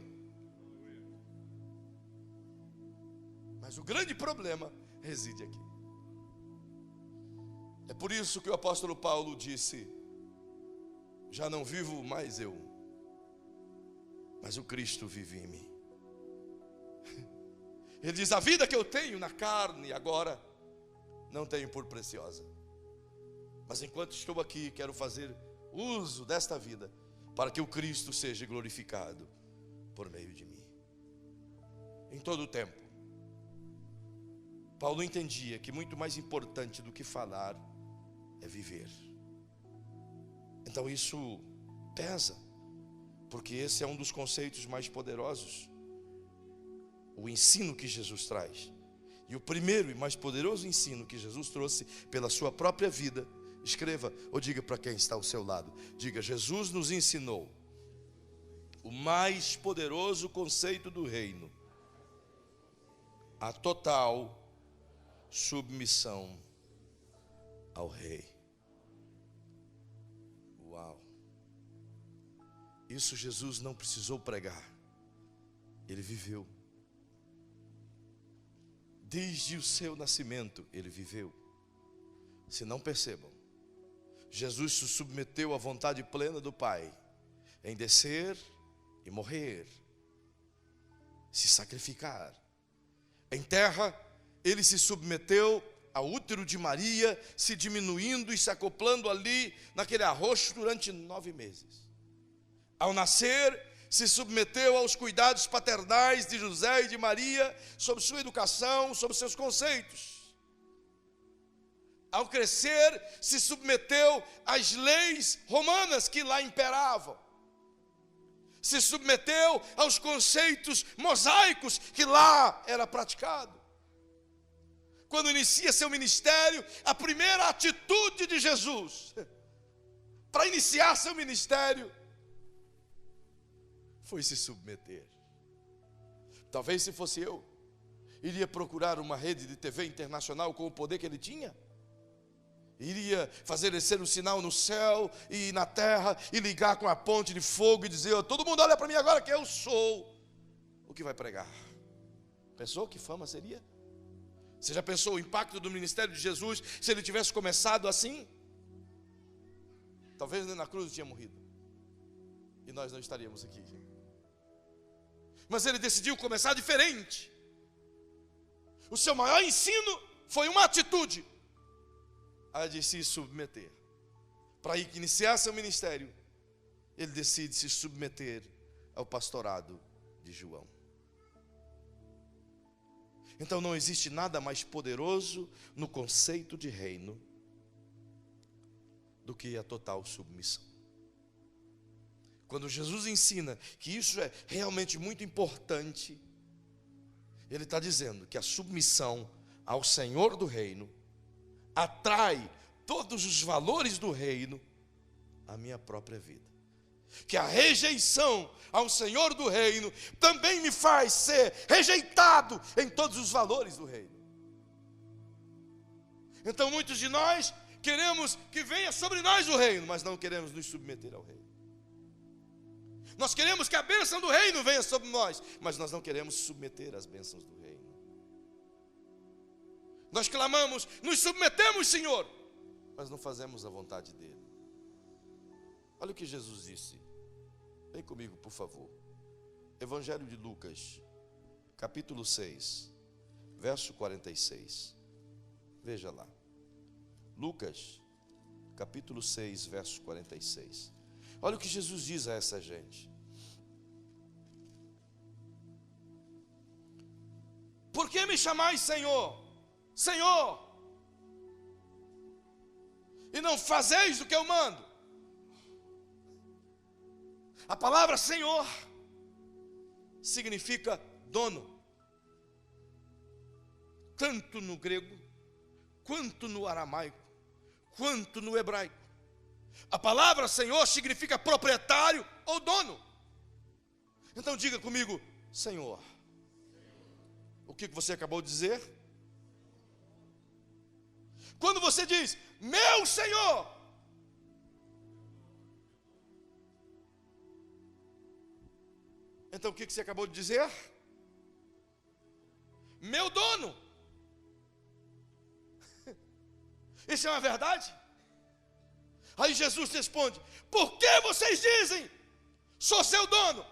Mas o grande problema reside aqui. É por isso que o apóstolo Paulo disse: já não vivo mais eu, mas o Cristo vive em mim. Ele diz: a vida que eu tenho na carne agora, não tenho por preciosa. Mas enquanto estou aqui, quero fazer uso desta vida para que o Cristo seja glorificado por meio de mim. Em todo o tempo, Paulo entendia que muito mais importante do que falar é viver. Então isso pesa, porque esse é um dos conceitos mais poderosos, o ensino que Jesus traz. E o primeiro e mais poderoso ensino que Jesus trouxe pela sua própria vida, escreva ou diga para quem está ao seu lado, diga: Jesus nos ensinou o mais poderoso conceito do reino, a total submissão ao rei. Uau! Isso Jesus não precisou pregar, ele viveu. Desde o seu nascimento ele viveu. Se não percebam, Jesus se submeteu à vontade plena do Pai em descer e morrer, se sacrificar. Em terra, ele se submeteu ao útero de Maria, se diminuindo e se acoplando ali naquele arroxo durante 9 meses. Ao nascer, se submeteu aos cuidados paternais de José e de Maria, sobre sua educação, sobre seus conceitos. Ao crescer, se submeteu às leis romanas que lá imperavam. Se submeteu aos conceitos mosaicos que lá era praticado. Quando inicia seu ministério, a primeira atitude de Jesus para iniciar seu ministério foi se submeter. Talvez se fosse eu, iria procurar uma rede de TV internacional com o poder que ele tinha. Iria fazer descer um sinal no céu e na terra e ligar com a ponte de fogo e dizer: todo mundo olha para mim agora que eu sou o que vai pregar. Pensou que fama seria? Você já pensou o impacto do ministério de Jesus se ele tivesse começado assim? Talvez na cruz tinha morrido e nós não estaríamos aqui. Mas ele decidiu começar diferente. O seu maior ensino foi uma atitude: a de se submeter. Para iniciar seu ministério, ele decide se submeter ao pastorado de João. Então não existe nada mais poderoso no conceito de reino do que a total submissão. Quando Jesus ensina que isso é realmente muito importante, ele está dizendo que a submissão ao Senhor do reino atrai todos os valores do reino à minha própria vida. Que a rejeição ao Senhor do reino também me faz ser rejeitado em todos os valores do reino. Então muitos de nós queremos que venha sobre nós o reino, mas não queremos nos submeter ao reino. Nós queremos que a bênção do reino venha sobre nós, mas nós não queremos submeter às bênçãos do reino. Nós clamamos, nos submetemos, Senhor, mas não fazemos a vontade dele. Olha o que Jesus disse. Vem comigo, por favor. Evangelho de Lucas, capítulo 6, verso 46. Veja lá. Lucas, capítulo 6, verso 46. Olha o que Jesus diz a essa gente. Por que me chamais Senhor, Senhor, e não fazeis o que eu mando? A palavra Senhor significa dono, tanto no grego, quanto no aramaico, quanto no hebraico. A palavra Senhor significa proprietário ou dono. Então diga comigo, Senhor. O que você acabou de dizer? Quando você diz, meu Senhor, então o que você acabou de dizer? Meu dono. Isso é uma verdade? Aí Jesus responde, por que vocês dizem, sou seu dono,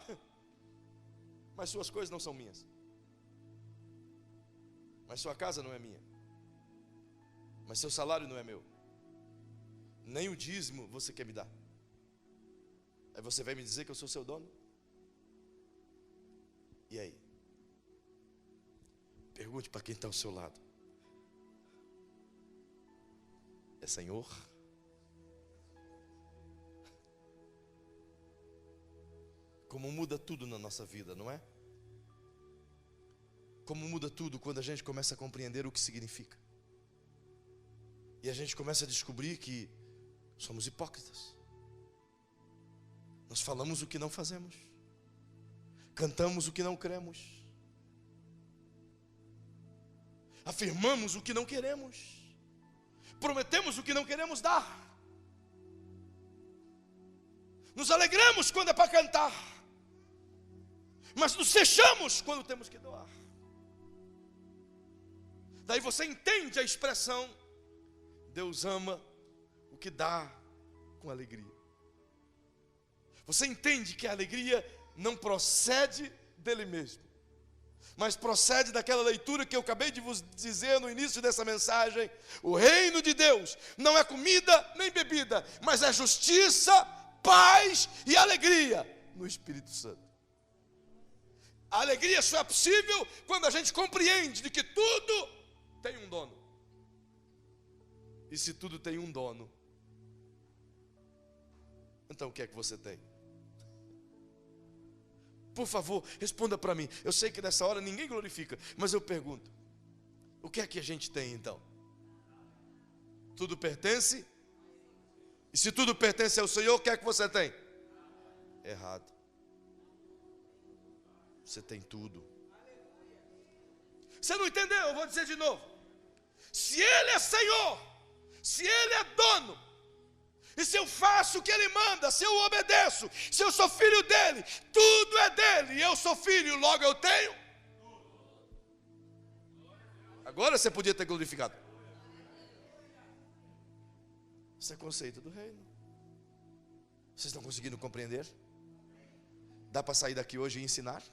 mas suas coisas não são minhas? Mas sua casa não é minha, mas seu salário não é meu, nem o dízimo você quer me dar. Aí você vai me dizer que eu sou seu dono? E aí? Pergunte para quem está ao seu lado. É Senhor? Como muda tudo na nossa vida, não é? Como muda tudo quando a gente começa a compreender o que significa. E a gente começa a descobrir que somos hipócritas. Nós falamos o que não fazemos. Cantamos o que não cremos. Afirmamos o que não queremos. Prometemos o que não queremos dar. Nos alegramos quando é para cantar, mas nos fechamos quando temos que doar. Daí você entende a expressão, Deus ama o que dá com alegria. Você entende que a alegria não procede dele mesmo, mas procede daquela leitura que eu acabei de vos dizer no início dessa mensagem. O reino de Deus não é comida nem bebida, mas é justiça, paz e alegria no Espírito Santo. A alegria só é possível quando a gente compreende de que tudo tem um dono. E se tudo tem um dono, então o que é que você tem? Por favor, responda para mim. Eu sei que nessa hora ninguém glorifica, mas eu pergunto, o que é que a gente tem então? Tudo pertence? E se tudo pertence ao Senhor, o que é que você tem? Errado. Você tem tudo. Você não entendeu? Eu vou dizer de novo. Se Ele é Senhor, se Ele é dono, e se eu faço o que Ele manda, se eu obedeço, se eu sou filho dEle, tudo é dEle, e eu sou filho, logo eu tenho. Agora você podia ter glorificado. Esse é o conceito do reino. Vocês estão conseguindo compreender? Dá para sair daqui hoje e ensinar?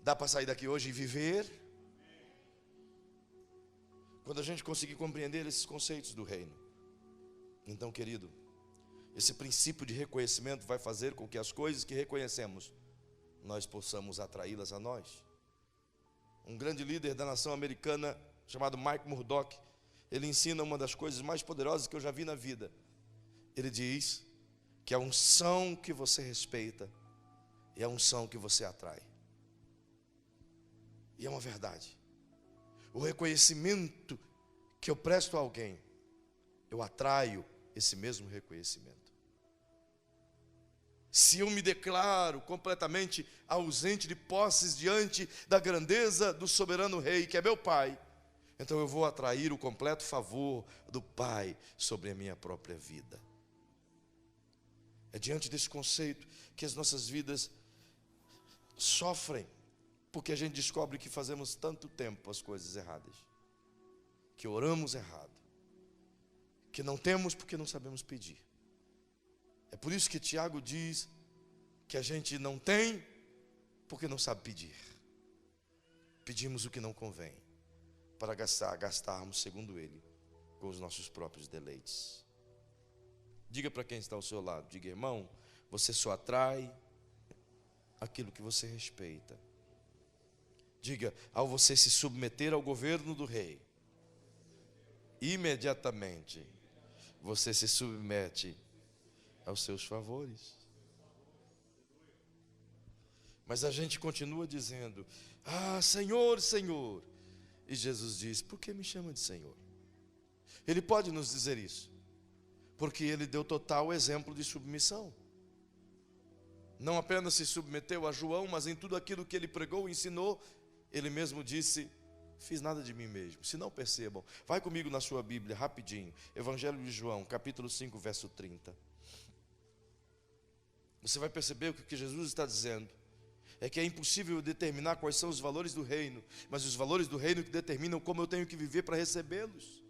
Dá para sair daqui hoje e viver? Quando a gente conseguir compreender esses conceitos do reino, então, querido, esse princípio de reconhecimento vai fazer com que as coisas que reconhecemos, nós possamos atraí-las a nós. Um grande líder da nação americana, chamado Mike Murdock, ele ensina uma das coisas mais poderosas que eu já vi na vida. Ele diz que a unção que você respeita é a unção que você atrai. E é uma verdade. O reconhecimento que eu presto a alguém, eu atraio esse mesmo reconhecimento. Se eu me declaro completamente ausente de posses diante da grandeza do soberano rei, que é meu Pai, então eu vou atrair o completo favor do Pai sobre a minha própria vida. É diante desse conceito que as nossas vidas sofrem, porque a gente descobre que fazemos tanto tempo as coisas erradas, que oramos errado, que não temos porque não sabemos pedir. É por isso que Tiago diz que a gente não tem porque não sabe pedir. Pedimos o que não convém, para gastarmos, segundo ele, com os nossos próprios deleites. Diga para quem está ao seu lado, diga: irmão, você só atrai aquilo que você respeita. Diga: ao você se submeter ao governo do rei, imediatamente você se submete aos seus favores. Mas a gente continua dizendo: ah, Senhor, Senhor. E Jesus diz: por que me chama de Senhor? Ele pode nos dizer isso, porque ele deu total exemplo de submissão. Não apenas se submeteu a João, mas em tudo aquilo que ele pregou e ensinou, ele mesmo disse: fiz nada de mim mesmo. Se não percebam, vai comigo na sua Bíblia, rapidinho. Evangelho de João, capítulo 5, verso 30. Você vai perceber que o que Jesus está dizendo é que é impossível determinar quais são os valores do reino, mas os valores do reino que determinam como eu tenho que viver para recebê-los.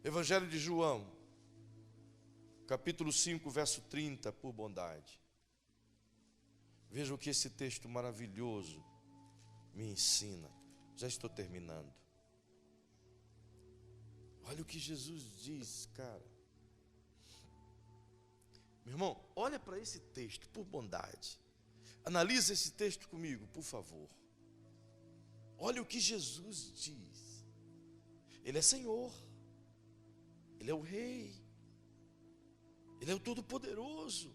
Evangelho de João, capítulo 5, verso 30, por bondade. Veja o que esse texto maravilhoso me ensina. Já estou terminando. Olha o que Jesus diz, cara. Meu irmão, olha para esse texto, por bondade. Analisa esse texto comigo, por favor. Olha o que Jesus diz. Ele é Senhor. Ele é o Rei. Ele é o Todo-Poderoso.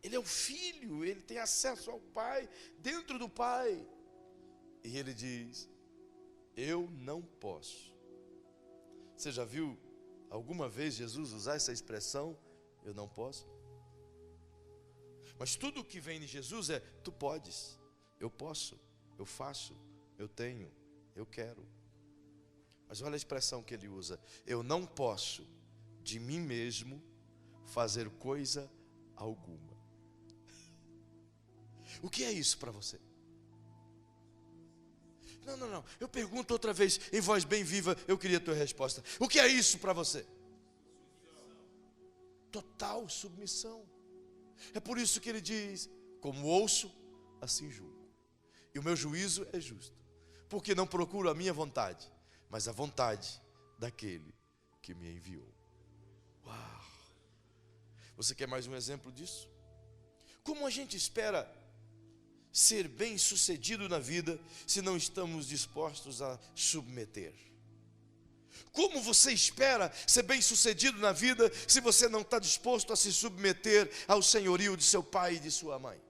Ele é o Filho. Ele tem acesso ao Pai, dentro do Pai. E ele diz: eu não posso. Você já viu alguma vez Jesus usar essa expressão, eu não posso? Mas tudo que vem de Jesus é: tu podes, eu posso, eu faço, eu tenho, eu quero. Mas olha a expressão que ele usa: eu não posso de mim mesmo fazer coisa alguma. O que é isso para você? Não, eu pergunto outra vez, em voz bem viva, eu queria a tua resposta. O que é isso para você? Total submissão. É por isso que ele diz: como ouço, assim julgo. E o meu juízo é justo, porque não procuro a minha vontade, mas a vontade daquele que me enviou. Uau! Você quer mais um exemplo disso? Como a gente espera ser bem sucedido na vida se não estamos dispostos a submeter? Como você espera ser bem sucedido na vida se você não está disposto a se submeter ao senhorio de seu pai e de sua mãe?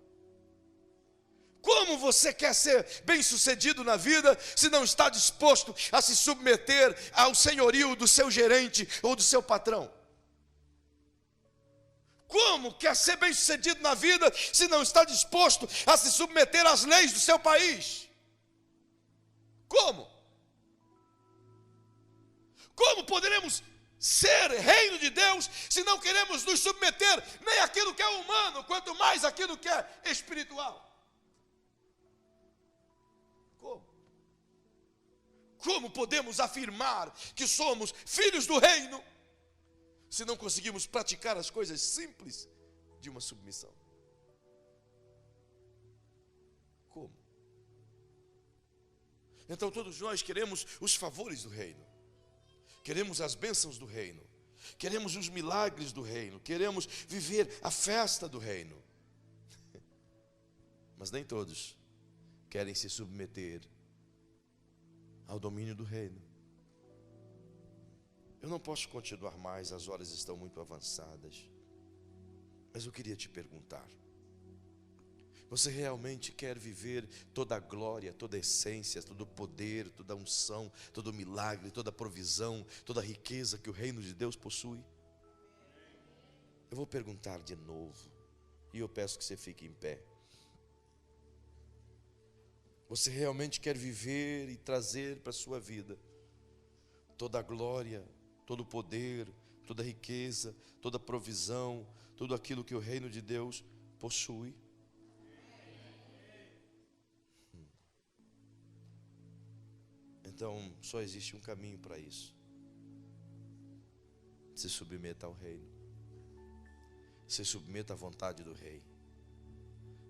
Como você quer ser bem sucedido na vida se não está disposto a se submeter ao senhorio do seu gerente ou do seu patrão? Como quer ser bem sucedido na vida se não está disposto a se submeter às leis do seu país? Como? Como poderemos ser reino de Deus se não queremos nos submeter nem àquilo que é humano, quanto mais àquilo que é espiritual? Como? Como podemos afirmar que somos filhos do reino se não conseguimos praticar as coisas simples de uma submissão? Como? Então todos nós queremos os favores do reino, queremos as bênçãos do reino, queremos os milagres do reino, queremos viver a festa do reino. Mas nem todos querem se submeter ao domínio do reino. Eu não posso continuar mais, as horas estão muito avançadas. Mas eu queria te perguntar: você realmente quer viver toda a glória, toda a essência, todo o poder, toda a unção, todo o milagre, toda a provisão, toda a riqueza que o reino de Deus possui? Eu vou perguntar de novo, e eu peço que você fique em pé. Você realmente quer viver e trazer para a sua vida toda a glória, todo o poder, toda a riqueza, toda a provisão, tudo aquilo que o reino de Deus possui? Então, só existe um caminho para isso. Se submeta ao reino. Se submeta à vontade do rei.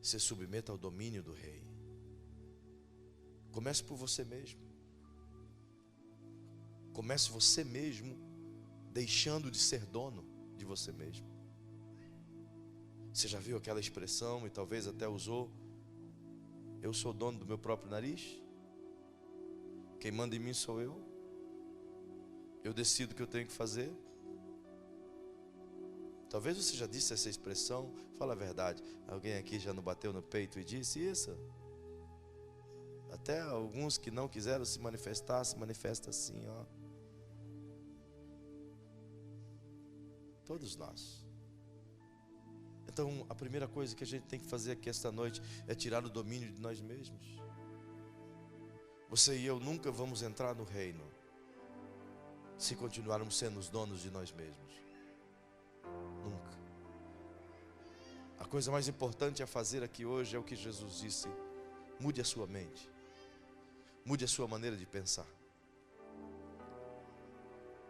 Se submeta ao domínio do rei. Comece por você mesmo. Comece você mesmo deixando de ser dono de você mesmo. Você já viu aquela expressão e talvez até usou: eu sou dono do meu próprio nariz? Quem manda em mim sou eu. Eu decido o que eu tenho que fazer. Talvez você já disse essa expressão. Fala a verdade. Alguém aqui já não bateu no peito e disse isso? Até alguns que não quiseram se manifestar, se manifesta assim, ó. Todos nós. Então, a primeira coisa que a gente tem que fazer aqui esta noite é tirar o domínio de nós mesmos. Você e eu nunca vamos entrar no reino se continuarmos sendo os donos de nós mesmos. Nunca. A coisa mais importante a fazer aqui hoje é o que Jesus disse: mude a sua mente, mude a sua maneira de pensar.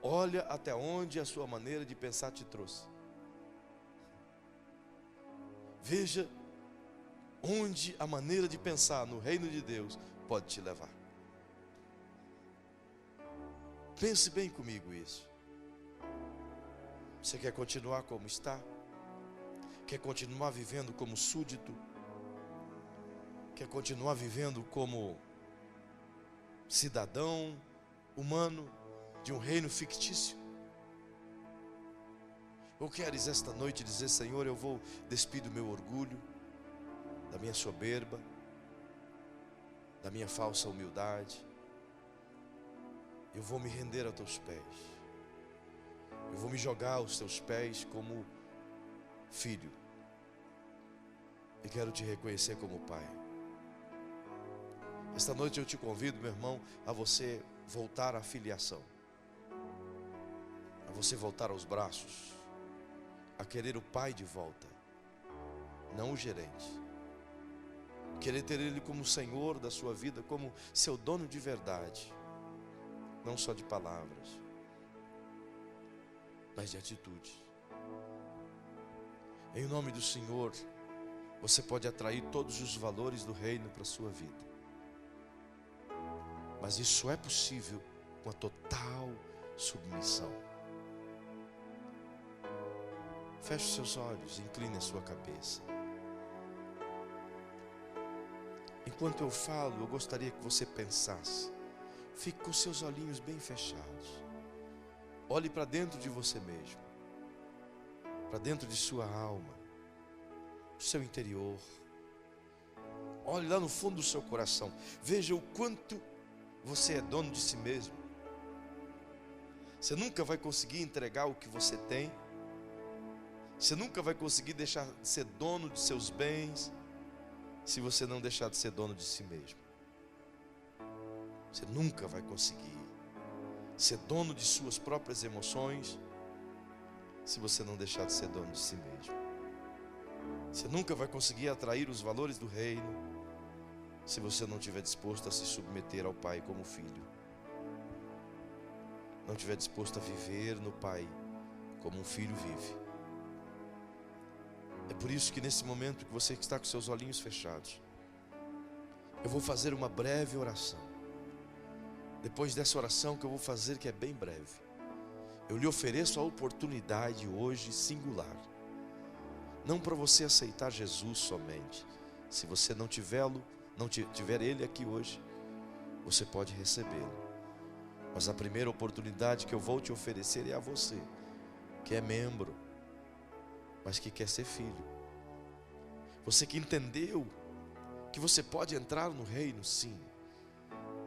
Olha até onde a sua maneira de pensar te trouxe. Veja onde a maneira de pensar no reino de Deus pode te levar. Pense bem comigo isso. Você quer continuar como está? Quer continuar vivendo como súdito? Quer continuar vivendo como cidadão humano de um reino fictício? Ou queres esta noite dizer: Senhor, eu vou despir do meu orgulho, da minha soberba, da minha falsa humildade. Eu vou me render aos teus pés. Eu vou me jogar aos teus pés como filho. E quero te reconhecer como pai. Esta noite eu te convido, meu irmão, a você voltar à filiação. A você voltar aos braços. A querer o pai de volta. Não o gerente. Querer ter ele como Senhor da sua vida, como seu dono de verdade. Não só de palavras, mas de atitude. Em nome do Senhor, você pode atrair todos os valores do reino para a sua vida. Mas isso é possível com a total submissão. Feche os seus olhos, incline a sua cabeça. Enquanto eu falo, eu gostaria que você pensasse. Fique com seus olhinhos bem fechados. Olhe para dentro de você mesmo, para dentro de sua alma, do seu interior. Olhe lá no fundo do seu coração. Veja o quanto você é dono de si mesmo. Você nunca vai conseguir entregar o que você tem. Você nunca vai conseguir deixar de ser dono de seus bens se você não deixar de ser dono de si mesmo. Você nunca vai conseguir ser dono de suas próprias emoções se você não deixar de ser dono de si mesmo. Você nunca vai conseguir atrair os valores do reino se você não estiver disposto a se submeter ao Pai como filho. Não estiver disposto a viver no Pai como um filho vive. É por isso que nesse momento que você está com seus olhinhos fechados, eu vou fazer uma breve oração. Depois dessa oração que eu vou fazer, que é bem breve, eu lhe ofereço a oportunidade hoje singular, não para você aceitar Jesus somente. Se você não tiver Ele aqui hoje, você pode recebê-lo. Mas a primeira oportunidade que eu vou te oferecer é a você, que é membro, mas que quer ser filho. Você que entendeu que você pode entrar no reino, sim,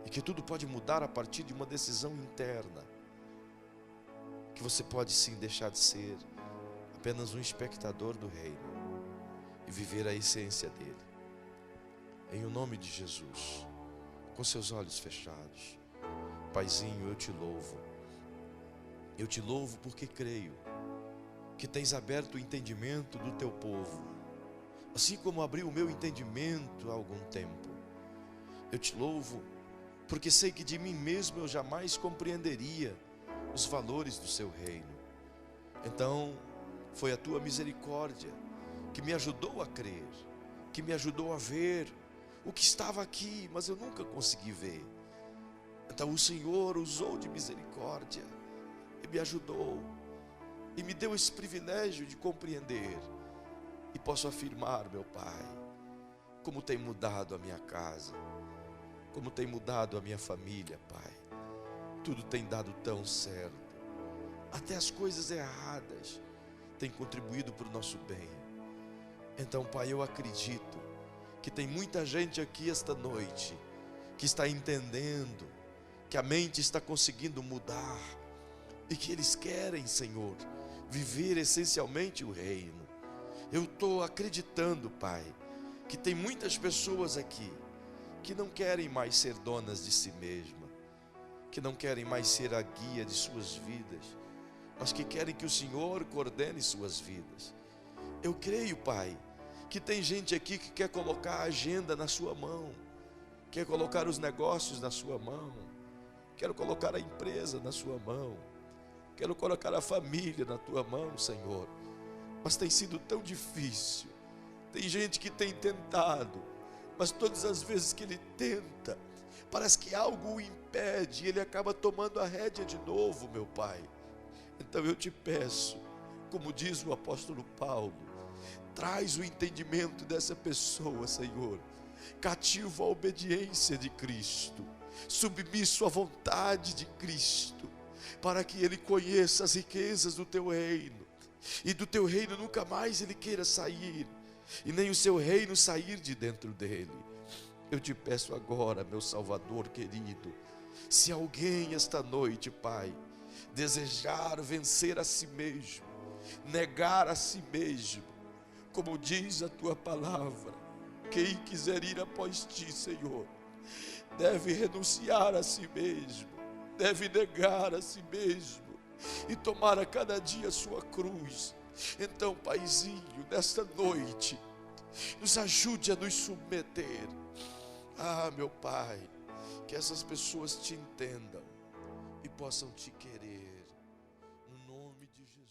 e que tudo pode mudar a partir de uma decisão interna. Que você pode sim deixar de ser apenas um espectador do reino e viver a essência dele. Em o nome de Jesus, com seus olhos fechados. Paizinho, eu te louvo. Eu te louvo porque creio que tens aberto o entendimento do teu povo, assim como abriu o meu entendimento há algum tempo. Eu te louvo porque sei que de mim mesmo eu jamais compreenderia os valores do seu reino. Então, foi a tua misericórdia que me ajudou a crer, que me ajudou a ver o que estava aqui, mas eu nunca consegui ver. Então o Senhor usou de misericórdia e me ajudou, e me deu esse privilégio de compreender. E posso afirmar, meu Pai, como tem mudado a minha casa, como tem mudado a minha família, Pai. Tudo tem dado tão certo, até as coisas erradas têm contribuído para o nosso bem. Então, Pai, eu acredito que tem muita gente aqui esta noite que está entendendo, que a mente está conseguindo mudar e que eles querem, Senhor, viver essencialmente o reino. Eu estou acreditando, Pai, que tem muitas pessoas aqui que não querem mais ser donas de si mesma, que não querem mais ser a guia de suas vidas, mas que querem que o Senhor coordene suas vidas. Eu creio, Pai, que tem gente aqui que quer colocar a agenda na sua mão, quer colocar os negócios na sua mão, quero colocar a empresa na sua mão, quero colocar a família na tua mão, Senhor. Mas tem sido tão difícil. Tem gente que tem tentado, mas todas as vezes que ele tenta, parece que algo o impede e ele acaba tomando a rédea de novo, meu Pai. Então eu te peço, como diz o apóstolo Paulo, traz o entendimento dessa pessoa, Senhor, cativo à obediência de Cristo, submisso à vontade de Cristo, para que ele conheça as riquezas do teu reino, e do teu reino nunca mais ele queira sair, e nem o seu reino sair de dentro dele. Eu te peço agora, meu Salvador querido, se alguém esta noite, Pai, desejar vencer a si mesmo, negar a si mesmo, como diz a tua palavra, quem quiser ir após ti, Senhor, deve renunciar a si mesmo, deve negar a si mesmo e tomar a cada dia a sua cruz. Então, Paizinho, nesta noite, nos ajude a nos submeter. Ah, meu Pai, que essas pessoas te entendam e possam te querer, no nome de Jesus.